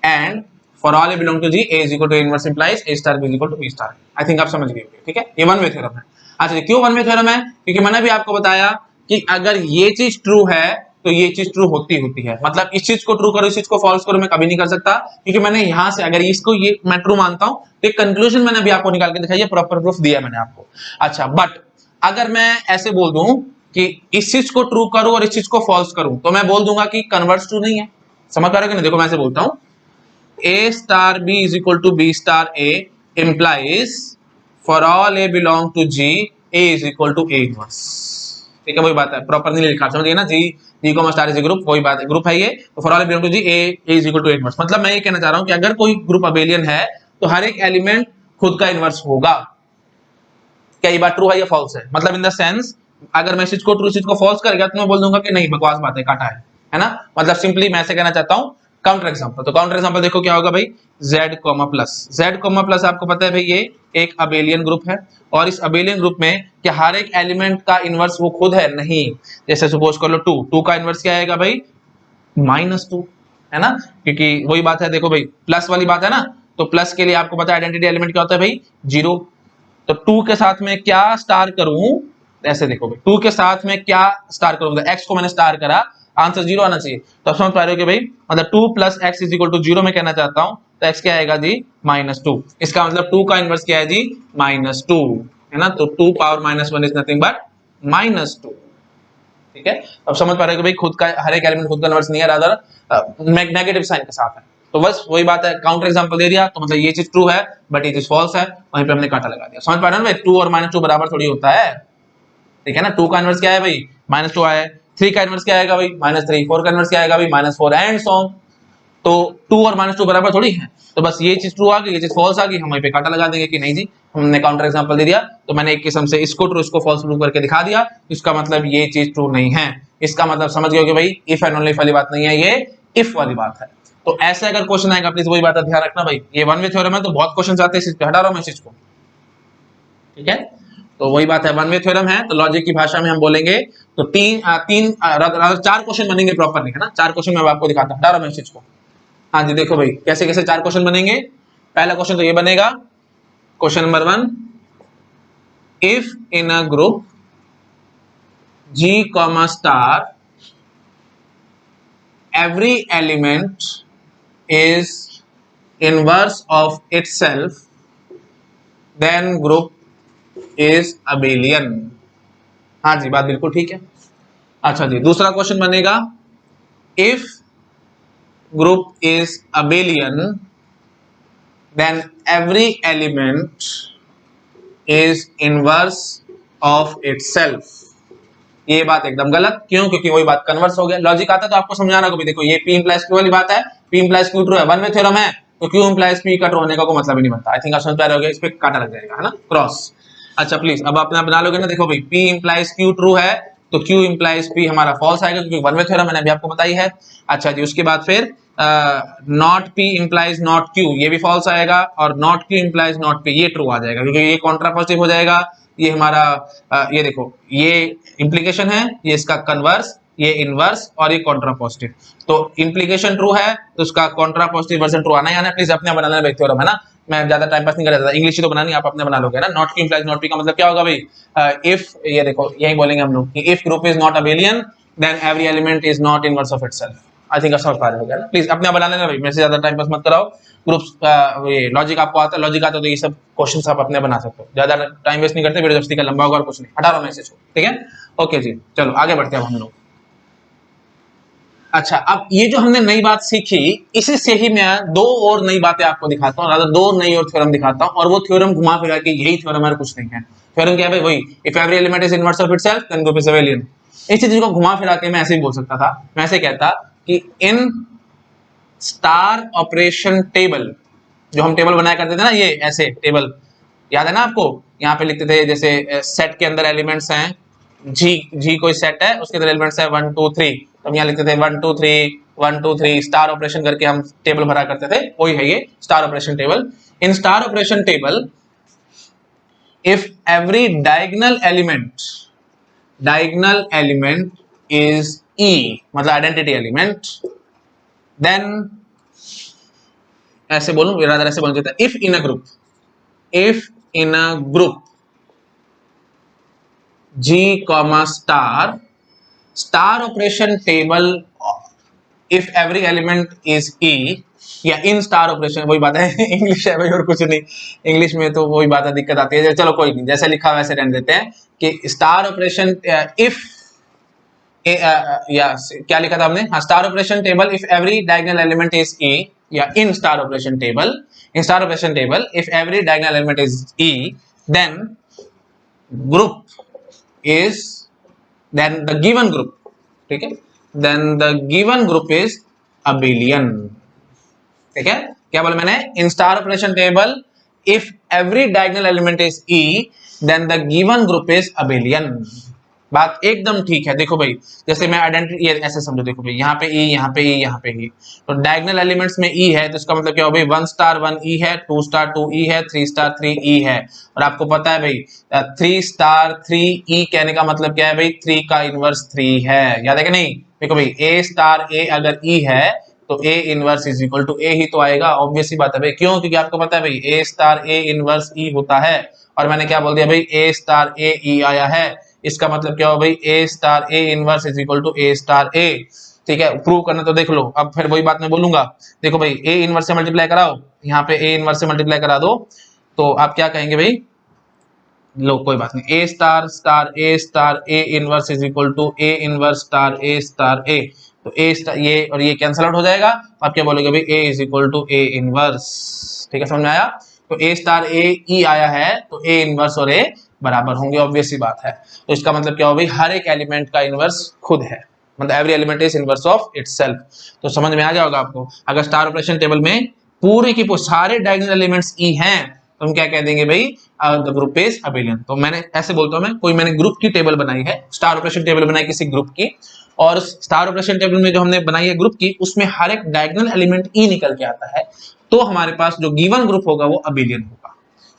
and for all A belong to G A is equal to inverse implies a star B is equal to B star. I think आप समझ गए होंगे, ठीक है। ये one way theorem है। अच्छा, क्यों वन वे थ्योरम है? क्योंकि मैंने भी आपको बताया कि अगर ये चीज ट्रू है तो ये चीज ट्रू होती है। मतलब इस चीज को ट्रू करो, इस चीज को फॉल्स करो, मैं कभी नहीं कर सकता, क्योंकि मैंने यहां से अगर इसको ये मैं ट्रू मानता हूं तो एक कंक्लूजन मैंने अभी आपको निकाल के दिखाई है, प्रॉपर प्रूफ दिया मैंने आपको। अच्छा, बट अगर मैं ऐसे बोल दूं कि इस चीज को ट्रू करूं और इस चीज को फॉल्स करूं, तो मैं बोल दूंगा कि कन्वर्स ट्रू नहीं है। समझ पा रहे हो कि नहीं? देखो मैं ऐसे बोलता हूं, A star B is equal to B star A implies for all A belong to G A is equal to A inverse, ठीक है। वही बात है, प्रॉपर नहीं लिखा, समझिए ना, जी को स्टार इज ग्रुप, वही बात है, ग्रुप है ये, तो for all A belong to G A is equal to A inverse. मतलब मैं ये कहना चाह रहा हूं कि अगर कोई ग्रुप अबेलियन है तो हर एक एलिमेंट खुद का इनवर्स होगा। क्या ये बात ट्रू है या फॉल्स है? मतलब इन द सेंस अगर मैं इस चीज को ट्रू, इस चीज को फॉल्स करेगा तो मैं बोल दूंगा कि नहीं, बकवास बात है, काटा है ना। मतलब सिंपली मैं ऐसे कहना चाहता हूं। काउंटर एग्जांपल, तो काउंटर एग्जांपल देखो क्या होगा भाई, z comma plus, z comma plus आपको पता है भाई ये एक अबेलियन ग्रुप है, और इस अबेलियन ग्रुप में क्या हर एक एलिमेंट का इनवर्स वो खुद है? नहीं। जैसे सपोज कर लो 2 का इनवर्स क्या आएगा भाई, -2, है ना, क्योंकि वही बात है, देखो भाई प्लस वाली बात है ना, तो प्लस के लिए आपको पता है आइडेंटिटी एलिमेंट क्या होता है भाई, 0। तो 2 के साथ में क्या स्टार करूं, ऐसे देखो भाई 2 के साथ में क्या स्टार करूं, मतलब x को मैंने स्टार करा, आंसर 0 आना चाहिए। तो आप समझ पा रहे हो कि भाई मतलब 2 plus x is equal to 0 में कहना चाहता हूं, तो x क्या आएगा जी, -2। इसका मतलब 2 का इनवर्स क्या है जी, -2, है ना। तो 2 पावर -1 इज नथिंग बट -2, ठीक है। अब समझ पा रहे हो कि भाई खुद का हर एक एलिमेंट खुद का इनवर्स नहीं है, रादर नेगेटिव साइन के साथ है। तो बस वही बात है, काउंटर एग्जांपल दे दिया, तो मतलब ये चीज ट्रू है बट ये चीज फॉल्स है, वहीं पे हमने कांटा लगा दिया। समझ पा रहे हो ना भाई, 2 और -2 बराबर थोड़ी होता है, ठीक है ना। 2 का इनवर्स क्या है भाई, -2 आया, 3 का इनवर्स क्या आएगा भाई, -3, 4 का इनवर्स क्या आएगा भाई, -4 एंड सो ऑन। तो 2 और -2 बराबर थोड़ी है। तो बस ये चीज ट्रू आ गई, ये चीज फॉल्स आ गई, हम वहीं पे कांटा लगा देंगे कि नहीं जी, हमने काउंटर एग्जांपल दे दिया, तो मैंने एक किस्म से इसको ट्रू इसको फॉल्स प्रूव करके दिखा दिया। इसका मतलब ये चीज ट्रू नहीं है, इसका मतलब समझ गए हो कि भाई इफ एंड ओनली इफ वाली बात नहीं है, ये इफ वाली बात है। तो ऐसे अगर क्वेश्चन आएगा प्लीज वही बात ध्यान रखना भाई, ये वन वे थ्योरम है तो बहुत क्वेश्चन आते हैं इस चीज पे, हटा रहा हूं मैं इस चीज को, ठीक है। तो वही बात है, वन वे थ्योरम है तो लॉजिक की भाषा में हम बोलेंगे तो चार क्वेश्चन बनेंगे प्रॉपरली, है ना। 4 क्वेश्चन मैं आपको दिखाता हूं, हटा रहा हूं मैं इस चीज को। हाँ जी देखो भाई कैसे कैसे 4 क्वेश्चन बनेंगे। पहला क्वेश्चन तो ये बनेगा, question number 1, if in a group G comma star every element is inverse of itself then group is abelian। हाँ जी बात बिल्कुल ठीक है। अच्छा जी दूसरा क्वेश्चन बनेगा, if group is abelian then every element is inverse of itself। ये बात एकदम गलत, क्यों? क्योंकि वही बात कन्वर्स हो गया। लॉजिक आता तो आपको समझाना को भी, देखो ये P इंप्लाइज Q वाली बात है, P इंप्लाइज Q ट्रू है, वन वे थ्योरम है, तो Q इंप्लाइज P का ट्रू होने का कोई मतलब ही नहीं बनता। आई थिंक आप समझ पा रहे होगे, इस पे कांटा लग जाएगा, है ना, क्रॉस। अच्छा प्लीज अब अपना बना लोगे ना, देखो भाई P इंप्लाइज Q ट्रू है तो Q इंप्लाइज P हमारा फॉल्स आएगा, क्योंकि वन वे थ्योरम मैंने अभी आपको बताई है। अच्छा जी उसके बाद फिर not P implies not Q, ये भी फॉल्स आएगा, और not Q implies not P ये ट्रू आ जाएगा, क्योंकि ये कॉन्ट्रा पॉजिटिव हो जाएगा। ये हमारा ये देखो ये इंप्लीकेशन है, ये इसका कन्वर्स, ये इनवर्स और ये कॉन्ट्रा पॉजिटिव। तो इंप्लीकेशन ट्रू है तो उसका कॉन्ट्रा पॉजिटिव वर्जन ट्रू आना ही आना। प्लीज अपने बनाना है थ्योरम, है ना, मैं ज्यादा टाइम पास नहीं कर रहा था, इंग्लिश ही तो बनानी, आप अपने बना लोगे ना। Not Q implies not P का मतलब क्या होगा भाई, इफ ये देखो यही बोलेंगे हम लोग कि if group is not abelian then every element is not inverse of itself. I think समझ पा रहे हो गया ना। प्लीज अपने आप बना लेना भाई, मेरे से ज्यादा टाइम पास मत कराओ। ग्रुप्स ये लॉजिक आपको आता है, लॉजिक आता है तो ये सब क्वेश्चन आप अपने बना सकते हो। ज्यादा टाइम वेस्ट नहीं करते, वीडियो दोस्ती का लंबा होगा और कुछ नहीं। हटा रहा हूं मैसेज को, ठीक है। ओके जी, चलो आगे बढ़ते हैं हम लोग। अच्छा, अब ये जो हमने नई बात सीखी, इसी से ही मैं दो और नई बातें आपको दिखाता हूँ, दो नई और थ्योरम दिखाता हूँ, और वो थ्योरम घुमा फिरा के यही थ्योरम है, कुछ नहीं है। थ्योरम क्या है भाई? वही, if every element is inverse of itself then group is abelian. इसी चीज को घुमा फिरा के मैं ऐसे ही बोल सकता था। मैं ऐसे कहता कि इन स्टार ऑपरेशन टेबल, जो हम टेबल बनाया करते थे ना, ये ऐसे टेबल याद है ना आपको? यहाँ पे लिखते थे जैसे सेट के अंदर एलिमेंट्स हैं, जी कोई सेट है, उसके अंदर एलिमेंट्स है 1 2 3, तो हम यहाँ लिखते थे 1 2 3 1 2 3, स्टार ऑपरेशन करके हम टेबल भरा करते थे। वही है ये star operation table. In star operation table, if every diagonal element is e, मतलब आइडेंटिटी एलिमेंट, देन ऐसे बोलूं, रादर ऐसे बोल देता है, if in a group G, star operation table, if every element is E, या इन स्टार ऑपरेशन, वही बात है इंग्लिश है भाई और कुछ नहीं, इंग्लिश में तो वही बात है, दिक्कत आती है। चलो कोई नहीं, जैसे लिखा वैसे रहने देते हैं कि स्टार ऑपरेशन इफ या क्या लिखा था हमने? हाँ, star operation table if every diagonal element is E, या in star operation table, if every diagonal element is E, then group is then the given group, ठीक है, then the given group is abelian, ठीक है। क्या बोला मैंने? in star operation table if every diagonal element is E then the given group is abelian। बात एकदम ठीक है। देखो भाई, जैसे मैं आइडेंटिटी ऐसे समझो, देखो भाई यहाँ पे E, यहाँ पे E, यहाँ पे E, तो डायगोनल एलिमेंट्स में E है, तो इसका मतलब क्या हो भाई? 1 स्टार 1 E है, 2 स्टार 2 E है, 3 स्टार 3 E है। और आपको पता है भाई 3 स्टार 3 E कहने का मतलब क्या है भाई? 3 का इनवर्स 3 है, याद है कि नहीं? देखो भाई A स्टार A अगर E है तो A inverse is equal to A ही तो आएगा, ऑब्वियस सी बात है भाई। क्यों? क्योंकि आपको पता है भाई A star A inverse E होता है, और मैंने क्या बोल दिया भाई? A स्टार A E आया है, इसका मतलब क्या हो भाई? A star A inverse is equal to A star A, ठीक है। प्रूव करना तो देख लो, अब फिर वही बात मैं बोलूंगा। देखो भाई A इनवर्स से मल्टीप्लाई कराओ, यहाँ पे A इनवर्स से मल्टीप्लाई करा दो, तो आप क्या कहेंगे भाई? लो कोई बात नहीं, A star star A inverse is equal to A inverse star A, तो A स्टार ये और ये कैंसल आउट हो जाएगा, आप क्या बोलोगे भाई? A is equal to A inverse, ठीक है, समझ में आया? तो A स्टार A E आया है, तो A इनवर्स और A बराबर होंगे, ऑब्वियस सी बात है। तो इसका मतलब क्या हो भाई? हर एक एलिमेंट का इनवर्स खुद है, मतलब every element is inverse of itself. तो समझ में आ गया होगा आपको। अगर स्टार ऑपरेशन टेबल में पूरे की पूरे सारे डायगोनल एलिमेंट्स ई हैं, तो हम क्या कह देंगे भाई? The group is abelian. तो मैंने ऐसे बोलता हूं, मैंने ग्रुप की टेबल बनाई है, स्टार ऑपरेशन टेबल बनाई किसी ग्रुप की, और स्टार ऑपरेशन टेबल में जो हमने बनाई है ग्रुप की, उसमें हर एक डायगोनल एलिमेंट ई निकल के आता है, तो हमारे पास जो गिवन ग्रुप होगा वो अबेलियन होगा।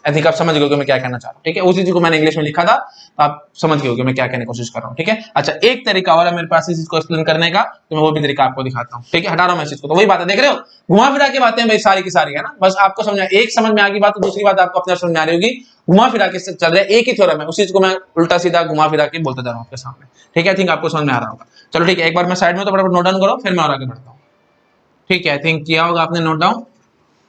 आई थिंक आप समझ गए होगे मैं क्या कहना चाह रहा हूँ, ठीक है। उसी चीज को मैंने इंग्लिश में लिखा था, तो आप समझ गए होगे मैं क्या कहने की कोशिश कर रहा हूँ, ठीक है। अच्छा, एक तरीका और है मेरे पास इस चीज को एक्सप्लेन करने का, तो मैं वो भी तरीका आपको दिखाता हूँ, ठीक है। हटा रहा हूँ मैं चीज को, तो वही बात है, देख रहे हो, घुमा फिरा के बातें भाई सारी की सारी है ना, बस आपको समझ में एक समझ में आ गई बात, तो दूसरी बात आपको अपने समझ में आ रही होगी। घुमा फिरा के चल रहा है, एक ही थ्योरम है, उसी चीज को मैं उल्टा सीधा घुमा फिरा के बोलता जा रहा हूँ आपके सामने, ठीक है। आई थिंक आपको समझ में आ रहा होगा। चलो ठीक है, एक बार मैं साइड में तो फटाफट नोट डाउन करो, फिर मैं और आगे बढ़ता हूँ, ठीक है। आई थिंक किया होगा आपने नोट डाउन,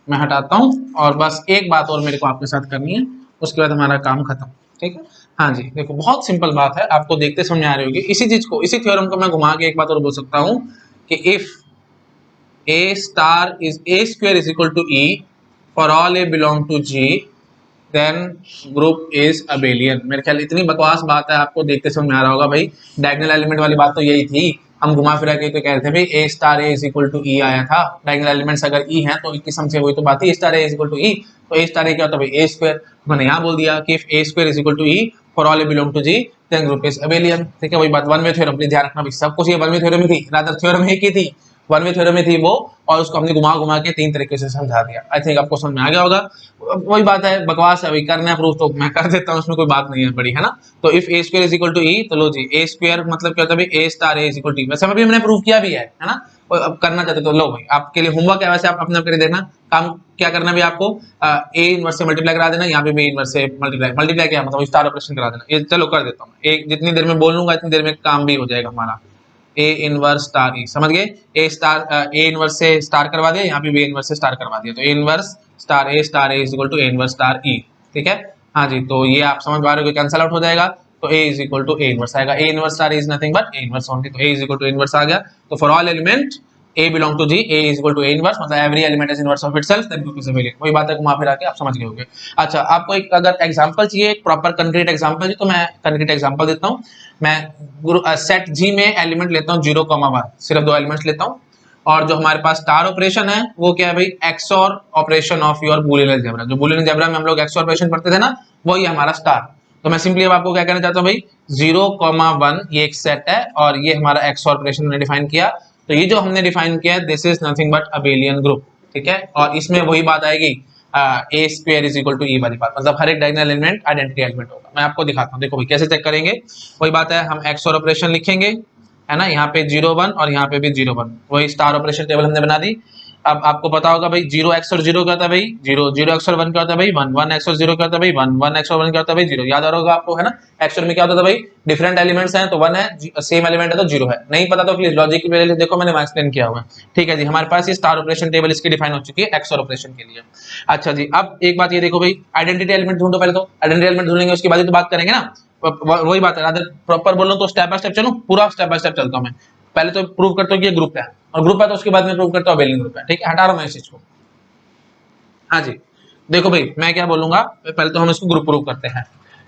मैं हटाता हूँ, और बस एक बात और मेरे को आपके साथ करनी है, उसके बाद हमारा काम खत्म, ठीक है। हाँ जी, देखो बहुत सिंपल बात है, आपको देखते समझ आ रही होगी। इसी चीज को, इसी थ्योरम को मैं घुमा के एक बात और बोल सकता हूँ कि if A star is A square is equal to E for all A belong to G then group is abelian. मेरे ख्याल इतनी बकवास बात है, आपको देखते समझ में आ रहा होगा भाई। डायगोनल एलिमेंट वाली बात तो यही थी, हम घुमा फिरा के तो कह रहे थे भाई A star A is equal to E आया था, डायगोनल एलिमेंट्स अगर E हैं तो किस्म से वही तो बात है, A star A is equal to E, तो A स्टार A क्या होता है भाई? A square. मैंने यहाँ बोल दिया कि if A square is equal to E for all A belong to G then group is abelian, ठीक है। वही बात, वन वे थ्योरम, प्लीज ध्यान रखना भाई, सब कुछ ये वन वे थ्योरम में थी, रादर थ्योरम एक ही थी, वन वे थ्योरम में थी वो, और उसको हमने घुमा घुमा के तीन तरीके से समझा दिया। आई थिंक आपको समझ में आ गया होगा। वही बात है, बकवास है भाई, करना है प्रूफ तो मैं कर देता हूँ, उसमें कोई बात नहीं है बड़ी, है ना। तो if A square is equal to E, तो लो जी, A स्क्वायर मतलब क्या होता है भाई? A star A is equal to E। वैसे अभी हमने प्रूफ किया भी है ना। अब करना चाहते तो लो भाई, आपके लिए होमवर्क है, वैसे आप अपने करके देखना। काम क्या करना भी आपको, A इनवर्स से मल्टीप्लाई करा देना, यहाँ पे B इनवर्स से मल्टीप्लाई क्या मतलब स्टार ऑपरेशन करा देना। ये चलो कर देता हूँ, एक जितनी देर में बोल लूंगा इतनी देर में काम भी हो जाएगा हमारा। ए इनवर्स स्टार ई, समझ गए? ए इनवर्स से स्टार करवा दिया, यहाँ पे बी इनवर्स से स्टार करवा दिया, तो A inverse star A is equal to A inverse star ई। ठीक है, हाँ जी, तो ये आप समझ पा रहे हो कि कैंसल आउट हो जाएगा, तो A is equal to A inverse आएगा। A inverse star is nothing but A inverse only, तो A is equal to inverse आ गया। तो for all element A belong to G, A is equal to A inverse, मतलब every element is inverse of itself, then group is abelian. वही बात है, घुमा फिरा के आप समझ गए होंगे। अच्छा, आपको एक अगर एग्जांपल चाहिए, एक प्रॉपर कंक्रीट एग्जांपल चाहिए, तो मैं कंक्रीट एग्जांपल देता हूं। मैं सेट जी में एलिमेंट लेता हूं 0,1, सिर्फ 2 एलिमेंट्स लेता हूं, और जो हमारे पास स्टार ऑपरेशन है वो क्या है भाई? XOR operation of your Boolean algebra. जो बूलियन अलजेब्रा में हम लोग एक्सओर ऑपरेशन पढ़ते थे ना, वही हमारा स्टार। तो मैं सिंपली अब आपको क्या कहना चाहता हूँ भाई, 0,1 ये एक सेट है, और ये हमारा एक्सओर ऑपरेशन हमने डिफाइन किया। तो ये जो हमने डिफाइन किया, this is nothing but abelian group. ठीक है, और इसमें वही बात आएगी, ए स्क्वायर इज इक्वल टू ई वाली बात, मतलब हर एक डायगोनल एलिमेंट आइडेंटिटी एलिमेंट होगा। मैं आपको दिखाता हूँ, देखो भाई कैसे चेक करेंगे। वही बात है, हम एक्सओर ऑपरेशन लिखेंगे, है ना, यहाँ पे 0,1 और यहाँ पे भी 0,1, वही स्टार ऑपरेशन टेबल हमने बना दी। अब आपको पता होगा भाई 0 XOR 0 क्या होता है भाई 0, 0 XOR 1 क्या होता है भाई 1, 1 XOR 0 क्या होता है भाई 1, 1 XOR 1 क्या होता है भाई 0। याद आ रहा होगा आपको, है ना। XOR में क्या होता था भाई, डिफरेंट एलिमेंट्स हैं तो 1 है, सेम एलिमेंट है तो 0 है। नहीं पता तो प्लीज लॉजिक की प्लेलिस्ट देखो, मैंने एक्सप्लेन किया हुआ है। ठीक है जी, हमारे पास ये स्टार ऑपरेशन टेबल इसकी डिफाइन हो चुकी है XOR ऑपरेशन के लिए। अच्छा जी, अब एक बात ये देखो भाई, आइडेंटिटी एलिमेंट ढूंढो पहले, तो आइडेंटिटी एलिमेंट ढूंढेंगे उसके बाद ही तो बात करेंगे ना। वही बात है, अगर प्रॉपर बोल रहा हूं तो स्टेप बाय स्टेप चलूं, पूरा स्टेप बाय स्टेप चलता हूं मैं। पहले तो प्रूव करता हूं कि ये ग्रुप है, और ग्रुप है तो उसके बाद में प्रूव करता हूं अबेलियन ग्रुप है। ठीक है, हटा रहा हूं मैं इस चीज को। हाँ जी, देखो भाई मैं क्या बोलूंगा, पहले तो हम इसको ग्रुप प्रूव करते हैं।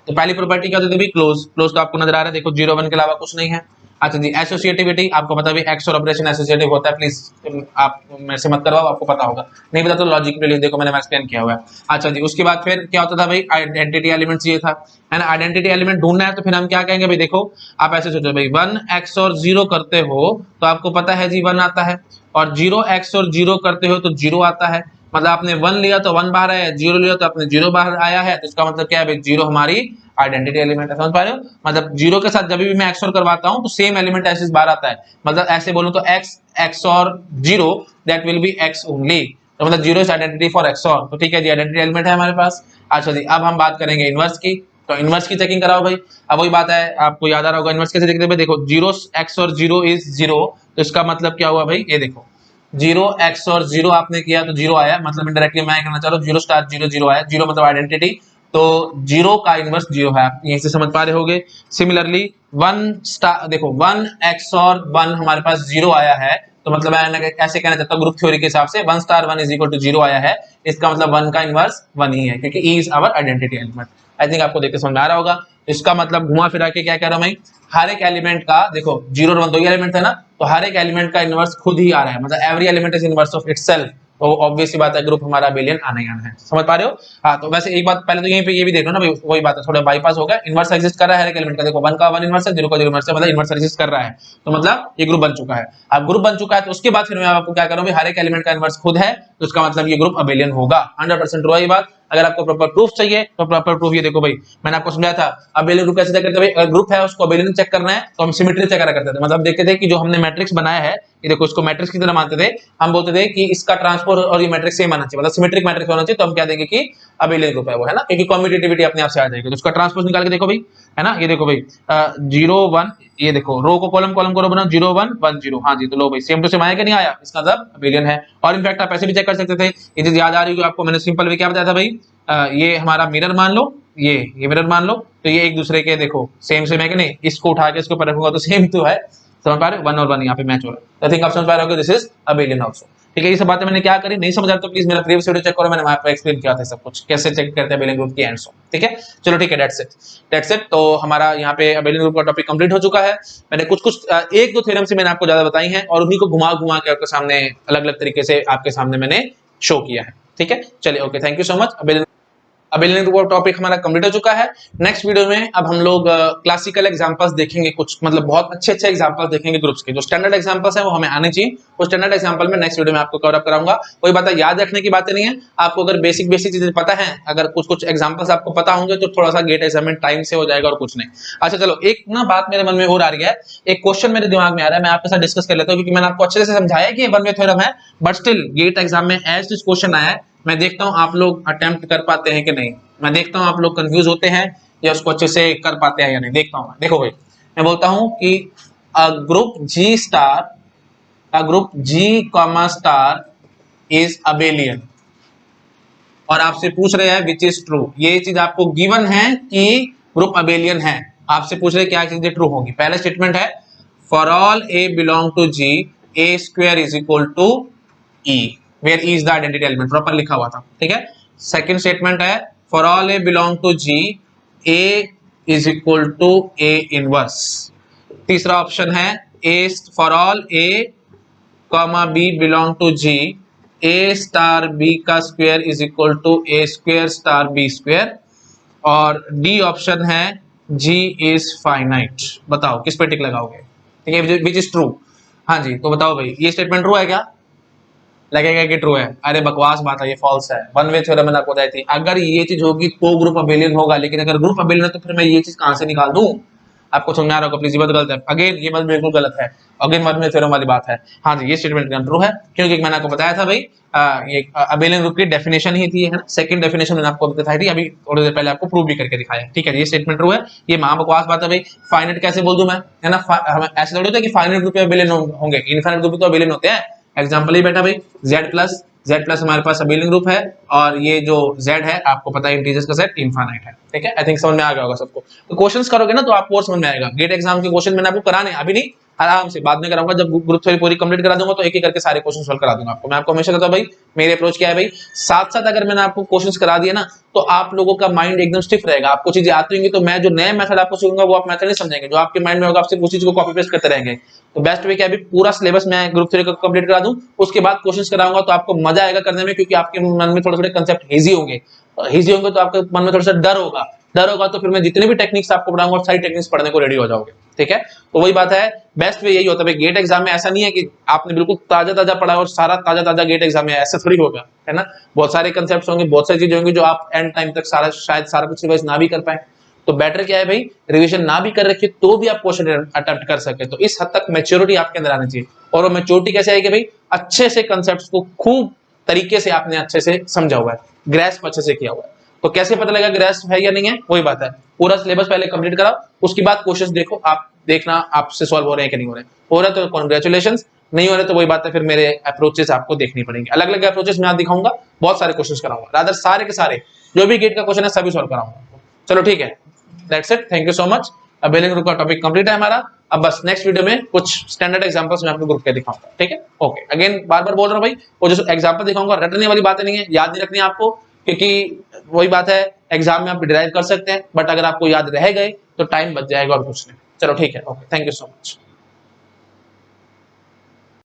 तो पहली प्रॉपर्टी क्या होती है भाई, क्लोज। क्लोज तो आपको नजर आ रहा है, देखो 0,1 के अलावा कुछ नहीं है। अच्छा जी, एसोसिएटिविटी आपको पता है एक्सओर ऑपरेशन एसोसिएटिव होता है, प्लीज आप मेरे से मत करवाओ, आपको पता होगा। नहीं पता तो लॉजिक पे देखो, मैंने एक्सप्लेन किया हुआ है। अच्छा जी, उसके बाद फिर क्या होता था भाई, आइडेंटिटी एलिमेंट चाहिए था, है ना। आइडेंटिटी एलिमेंट ढूंढना है तो फिर हम क्या कहेंगे भाई, देखो आप ऐसे सोचो भाई 1 XOR 0 करते हो तो आपको पता है जी 1 आता है, और 0 XOR 0 करते हो तो 0 आता है। मतलब आपने 1 लिया तो 1 बाहर आया, 0 लिया तो आपने 0 बाहर आया है, तो इसका मतलब क्या है भाई, 0 हमारी आइडेंटिटी एलिमेंट है। समझ पा रहे हो, मतलब 0 के साथ जब भी मैं XOR करवाता हूं तो सेम एलिमेंट ऐसे बाहर आता है। मतलब ऐसे बोलूं तो X XOR 0 that will B X only, तो मतलब 0 इज आइडेंटिटी फॉर XOR। तो ठीक है जी, आइडेंटिटी एलिमेंट है हमारे पास। अच्छा जी, अब हम बात करेंगे इनवर्स की, तो इनवर्स की चेकिंग कराओ भाई। अब वही बात है, आपको याद आ रहा होगा इनवर्स कैसे देखते हैं। देखो 0 XOR 0 इज 0, तो इसका मतलब क्या हुआ भाई, ये देखो 0 XOR 0 आपने किया तो 0 आया, मतलब इंडायरेक्टली मैं कहना चाह रहा हूँ 0 स्टार 0 0 आया, 0 मतलब आइडेंटिटी, तो 0 का इनवर्स 0 है, आप यहीं से समझ पा रहे होगे। सिमिलरली 1 स्टार, देखो 1 XOR 1 हमारे पास 0 आया है, तो मतलब मैं ऐसे कहना चाहता हूँ ग्रुप थ्योरी के हिसाब से 1 स्टार 1 इज इक्वल टू 0 आया है, इसका मतलब 1 का इनवर्स 1 ही है, क्योंकि E is our identity element. I think आपको देख के समझ में आ रहा होगा। इसका मतलब घुमा फिरा के क्या कह रहा हूं मैं, हर एक एलिमेंट का, देखो 0 और 1 दो ही एलिमेंट है ना, तो हर एक एलिमेंट का इनवर्स खुद ही आ रहा है, मतलब every element is inverse of itself. तो ऑब्वियस बात है, ग्रुप हमारा अबेलियन आना ही आना है। समझ पा रहे हो। हाँ, तो वैसे एक बात पहले तो यहीं पे ये भी देख लो ना भाई, वही बात है, थोड़ा बाईपास हो गया। इनवर्स एग्जिस्ट कर रहा है हर एक एलिमेंट का, देखो 1 का 1 इनवर्स है, 0 का 0 इनवर्स है, मतलब इनवर्स एग्जिस्ट कर रहा है, तो मतलब ये ग्रुप बन चुका है। अब ग्रुप बन चुका है तो उसके बाद फिर मैं आपको क्या करूँ, हर एक एलिमेंट का इनवर्स खुद है, तो उसका मतलब ये ग्रुप अबेलियन होगा। 100% ट्रू है ये बात। अगर आपको प्रॉपर प्रूफ चाहिए तो प्रॉपर प्रूफ ये देखो भाई, मैंने आपको समझाया था अबेलियन ग्रुप कैसे चेक करते हैं भाई। अगर ग्रुप है उसको अबेलियन चेक करना है तो हम सिमेट्री चेक करा करते थे, मतलब देखते थे कि जो हमने मैट्रिक्स बनाया है, ये देखो इसको मैट्रिक्स की तरह मानते थे। हम बोलते थे कि इसका ट्रांसपोज और ये मैट्रिक्स सेम आना चाहिए, मतलब सिमेट्रिक मैट्रिक्स होना चाहिए, तो हम क्या देंगे कि अबेलियन ग्रुप है वो, है ना, क्योंकि कम्यूटेटिविटी अपने आप से आ जाएगी। तो उसका ट्रांसपोज निकाल के देखो भाई, है ना, ये देखो भाई 0 1, ये देखो रो को कॉलम कॉलम को रो बनाओ 0 1 1 0, हाँ जी, तो लो भाई सेम टू सेम आया कि नहीं आया, इसका मतलब अबेलियन है। और इनफैक्ट आप ऐसे भी चेक कर सकते थे, ये चीज याद आ रही है आपको, मैंने सिंपल वे क्या बताया था भाई, ये हमारा मिरर मान लो, ये मिरर मान लो, तो ये एक दूसरे के देखो सेम सेम है कि नहीं, इसको उठा के इसके ऊपर रखूंगा तो सेम तो है। समझ पा रहे हो, 1 और 1 यहाँ पे मैच हो रहा है। आई थिंक आप समझ पा रहे हो, दिस इज अबेलियन आल्सो। ठीक है, ये सब बातें मैंने क्या करी, नहीं समझ आ तो प्लीज मेरा प्रीवियस वीडियो चेक करो, मैंने वहां पे एक्सप्लेन किया था सब कुछ कैसे चेक करते हैं अबेलियन ग्रुप की एंड सो। ठीक है, चलो ठीक है, दैट्स इट। तो हमारा यहाँ पे अबेलियन ग्रुप का टॉपिक कंप्लीट हो चुका है। मैंने कुछ एक दो थ्योरम से मैंने आपको ज्यादा बताई हैं, और उन्हीं को घुमा घुमा के आपके सामने अलग अलग तरीके से आपके सामने मैंने शो किया है। ठीक है, चलिए okay, thank you so much. Abelian group का टॉपिक हमारा कंप्लीट हो चुका है। नेक्स्ट वीडियो में अब हम लोग क्लासिकल एग्जांपल्स देखेंगे, कुछ मतलब बहुत अच्छे अच्छे एग्जांपल्स देखेंगे ग्रुप्स के। जो स्टैंडर्ड एग्जांपल्स हैं वो हमें आने चाहिए, वो स्टैंडर्ड एग्जांपल में नेक्स्ट वीडियो में आपको कवर अप कराऊंगा। कोई बात याद रखने की बातें नहीं है, आपको अगर बेसिक बेसिक चीजें पता है, अगर कुछ कुछ एग्जांपल्स आपको पता होंगे तो थोड़ा सा गेट असाइनमेंट टाइम से हो जाएगा और कुछ नहीं। अच्छा चलो, एक ना बात मेरे मन में और आ रही है, एक क्वेश्चन मेरे दिमाग में आ रहा है, मैं आपके साथ डिस्कस कर लेता हूँ, क्योंकि मैंने आपको अच्छे से समझाया कि वन वे थ्योरम है, बट स्टिल गेट एग्जाम में एज दिस क्वेश्चन आया है। मैं देखता हूँ आप लोग अटेम्प्ट कर पाते हैं कि नहीं, मैं देखता हूँ आप लोग कंफ्यूज होते हैं या उसको अच्छे से कर पाते हैं या नहीं, देखता हूँ। देखो भाई, मैं बोलता हूँ कि a group G comma star is abelian, और आपसे पूछ रहे हैं विच इज ट्रू। ये चीज आपको गिवन है कि ग्रुप अबेलियन है, आपसे पूछ रहे हैं क्या चीजें ट्रू होंगी। पहला स्टेटमेंट है for all A belong to G A square is equal to E, where E is the identity element, proper लिखा हुआ था, ठीक है। सेकंड स्टेटमेंट है for all A belong to G A is equal to A inverse. तीसरा option है A for all A comma B belong to G A star B का square is equal to A square star B square. और D option है जी is finite. बताओ किस पे टिक लगाओगे, ठीक है, विच इज ट्रू। हाँ जी, तो बताओ भाई ये स्टेटमेंट ट्रू है क्या? लगेगा कि ट्रू है। अरे बकवास बात है, ये फॉल्स है। वन वे थ्योरम मैंने आपको बताई थी, अगर ये चीज होगी तो ग्रुप अबेलियन होगा, लेकिन अगर ग्रुप अबेलियन है तो फिर मैं ये चीज कहां से निकाल दूं? आपको समझ में आ रहा होगा प्लीज, ये बात गलत है। अगेन ये बात बिल्कुल गलत है, अगेन वन वे थ्योरम वाली बात है। हाँ जी, ये स्टेटमेंट ट्रू है, क्योंकि मैंने आपको बताया था भाई ये अबेलियन ग्रुप की डेफिनेशन ही थी, है ना। सेकंड डेफिनेशन मैंने आपको बताई थी, अभी थोड़ी देर पहले आपको प्रूव भी करके दिखाया, ठीक है। ये स्टेटमेंट ट्रू है। ये महा बकवास बात है भाई, फाइनाइट कैसे बोल दूं मैं, है ना। ऐसे थोड़ी होता है कि फाइनाइट ग्रुप अबेलियन होंगे, इनफाइनाइट ग्रुप तो अबेलियन होते हैं। एग्जांपल ही बेटा भाई Z प्लस हमारे पास अबेलियन ग्रुप है, और ये जो Z है आपको पता है इंटीजर्स का सेट इनफाइनाइट है, ठीक है। आई थिंक समझ में आ गया होगा सबको। तो क्वेश्चंस करोगे ना तो आपको और समझ में आएगा। गेट एग्जाम के क्वेश्चन मैंने आपको कराने अभी नहीं, आराम से बाद में कराऊंगा, जब ग्रुप थ्योरी पूरी कंप्लीट करा दूंगा तो एक एक करके सारे क्वेश्चन सॉल्व करा दूंगा आपको। मैं आपको हमेशा कहता हूं भाई मेरे अप्रोच क्या है भाई, साथ साथ अगर मैंने आपको क्वेश्चंस करा दिए ना तो आप लोगों का माइंड एकदम स्टिफ रहेगा, आपको चीजें आती होंगी तो मैं जो नए मेथड आपको सिखाऊंगा वो आप मेथड नहीं समझेंगे, जो आपके माइंड में होगा आप सिर्फ उस चीज को कॉपी पेस्ट करते रहेंगे। तो बेस्ट वे क्या है, पूरा सिलेबस मैं ग्रुप थ्योरी का कंप्लीट करा दूं, उसके बाद क्वेश्चंस कराऊंगा तो आपको मजा आएगा करने में, क्योंकि आपके मन में थोड़े थोड़े कंसेप्ट हेजी होंगे तो आपके मन में थोड़ा सा डर होगा तो फिर मैं जितने भी टेक्निक्स आपको पढ़ाऊंगा और सारी टेक्निक्स पढ़ने को रेडी हो जाओगे, ठीक है। तो वही बात है, बेस्ट वे यही होता है। गेट एग्जाम में ऐसा नहीं है कि आपने बिल्कुल ताजा पढ़ा और सारा ताजा गेट एग्जाम में, ऐसा थोड़ी होगा, है ना। बहुत सारे कंसेप्ट्स होंगे, बहुत सारी चीजें होंगी जो आप एंड टाइम तक शायद सारा कुछ रिवाइज ना भी कर पाए। तो बेटर क्या है भाई, रिवीजन ना भी कर रखिए तो भी आप क्वेश्चन अटेम्प्ट कर सके। तो इस हद तक मैच्योरिटी आपके अंदर आनी चाहिए। और वो मैच्योरिटी कैसे आएगी भाई, अच्छे से कंसेप्ट्स को खूब तरीके से आपने अच्छे से समझा हुआ है, ग्रेस्प अच्छे से किया हुआ है। तो कैसे पता लगेगा ग्रेस्प है या नहीं है, वही बात है, पूरा सिलेबस पहले कंप्लीट कराओ, उसके बाद क्वेश्चंस देखो, आप देखना आपसे सॉल्व हो रहे हैं कि नहीं हो रहे हैं तो कॉन्ग्रेचुलेशंस, नहीं हो रहे तो वही बात है, फिर मेरे अप्रोचेस आपको देखनी पड़ेंगे, अलग अलग अप्रोचेस मैं दिखाऊंगा, बहुत सारे क्वेश्चंस कराऊंगा, रादर सारे के सारे जो भी गेट का क्वेश्चन है सभी सॉल्व कराऊंगा। चलो ठीक है, that's it, thank you so much. Abelian group का टॉपिक कंप्लीट है हमारा। अब बस नेक्स्ट वीडियो में कुछ स्टैंडर्ड एग्जांपल्स मैं आपको ग्रुप के दिखाऊंगा, ठीक है। ओके, अगेन बार बार बोल रहा हूं भाई, वो जो एग्जांपल दिखाऊंगा रटने वाली बातें नहीं है, याद नहीं रखनी है आपको, क्योंकि वही बात है एग्जाम में आप डिराइव कर सकते हैं, बट अगर आपको याद रह गए तो टाइम बच जाएगा और कुछ नहीं। चलो ठीक है, okay, thank you so much.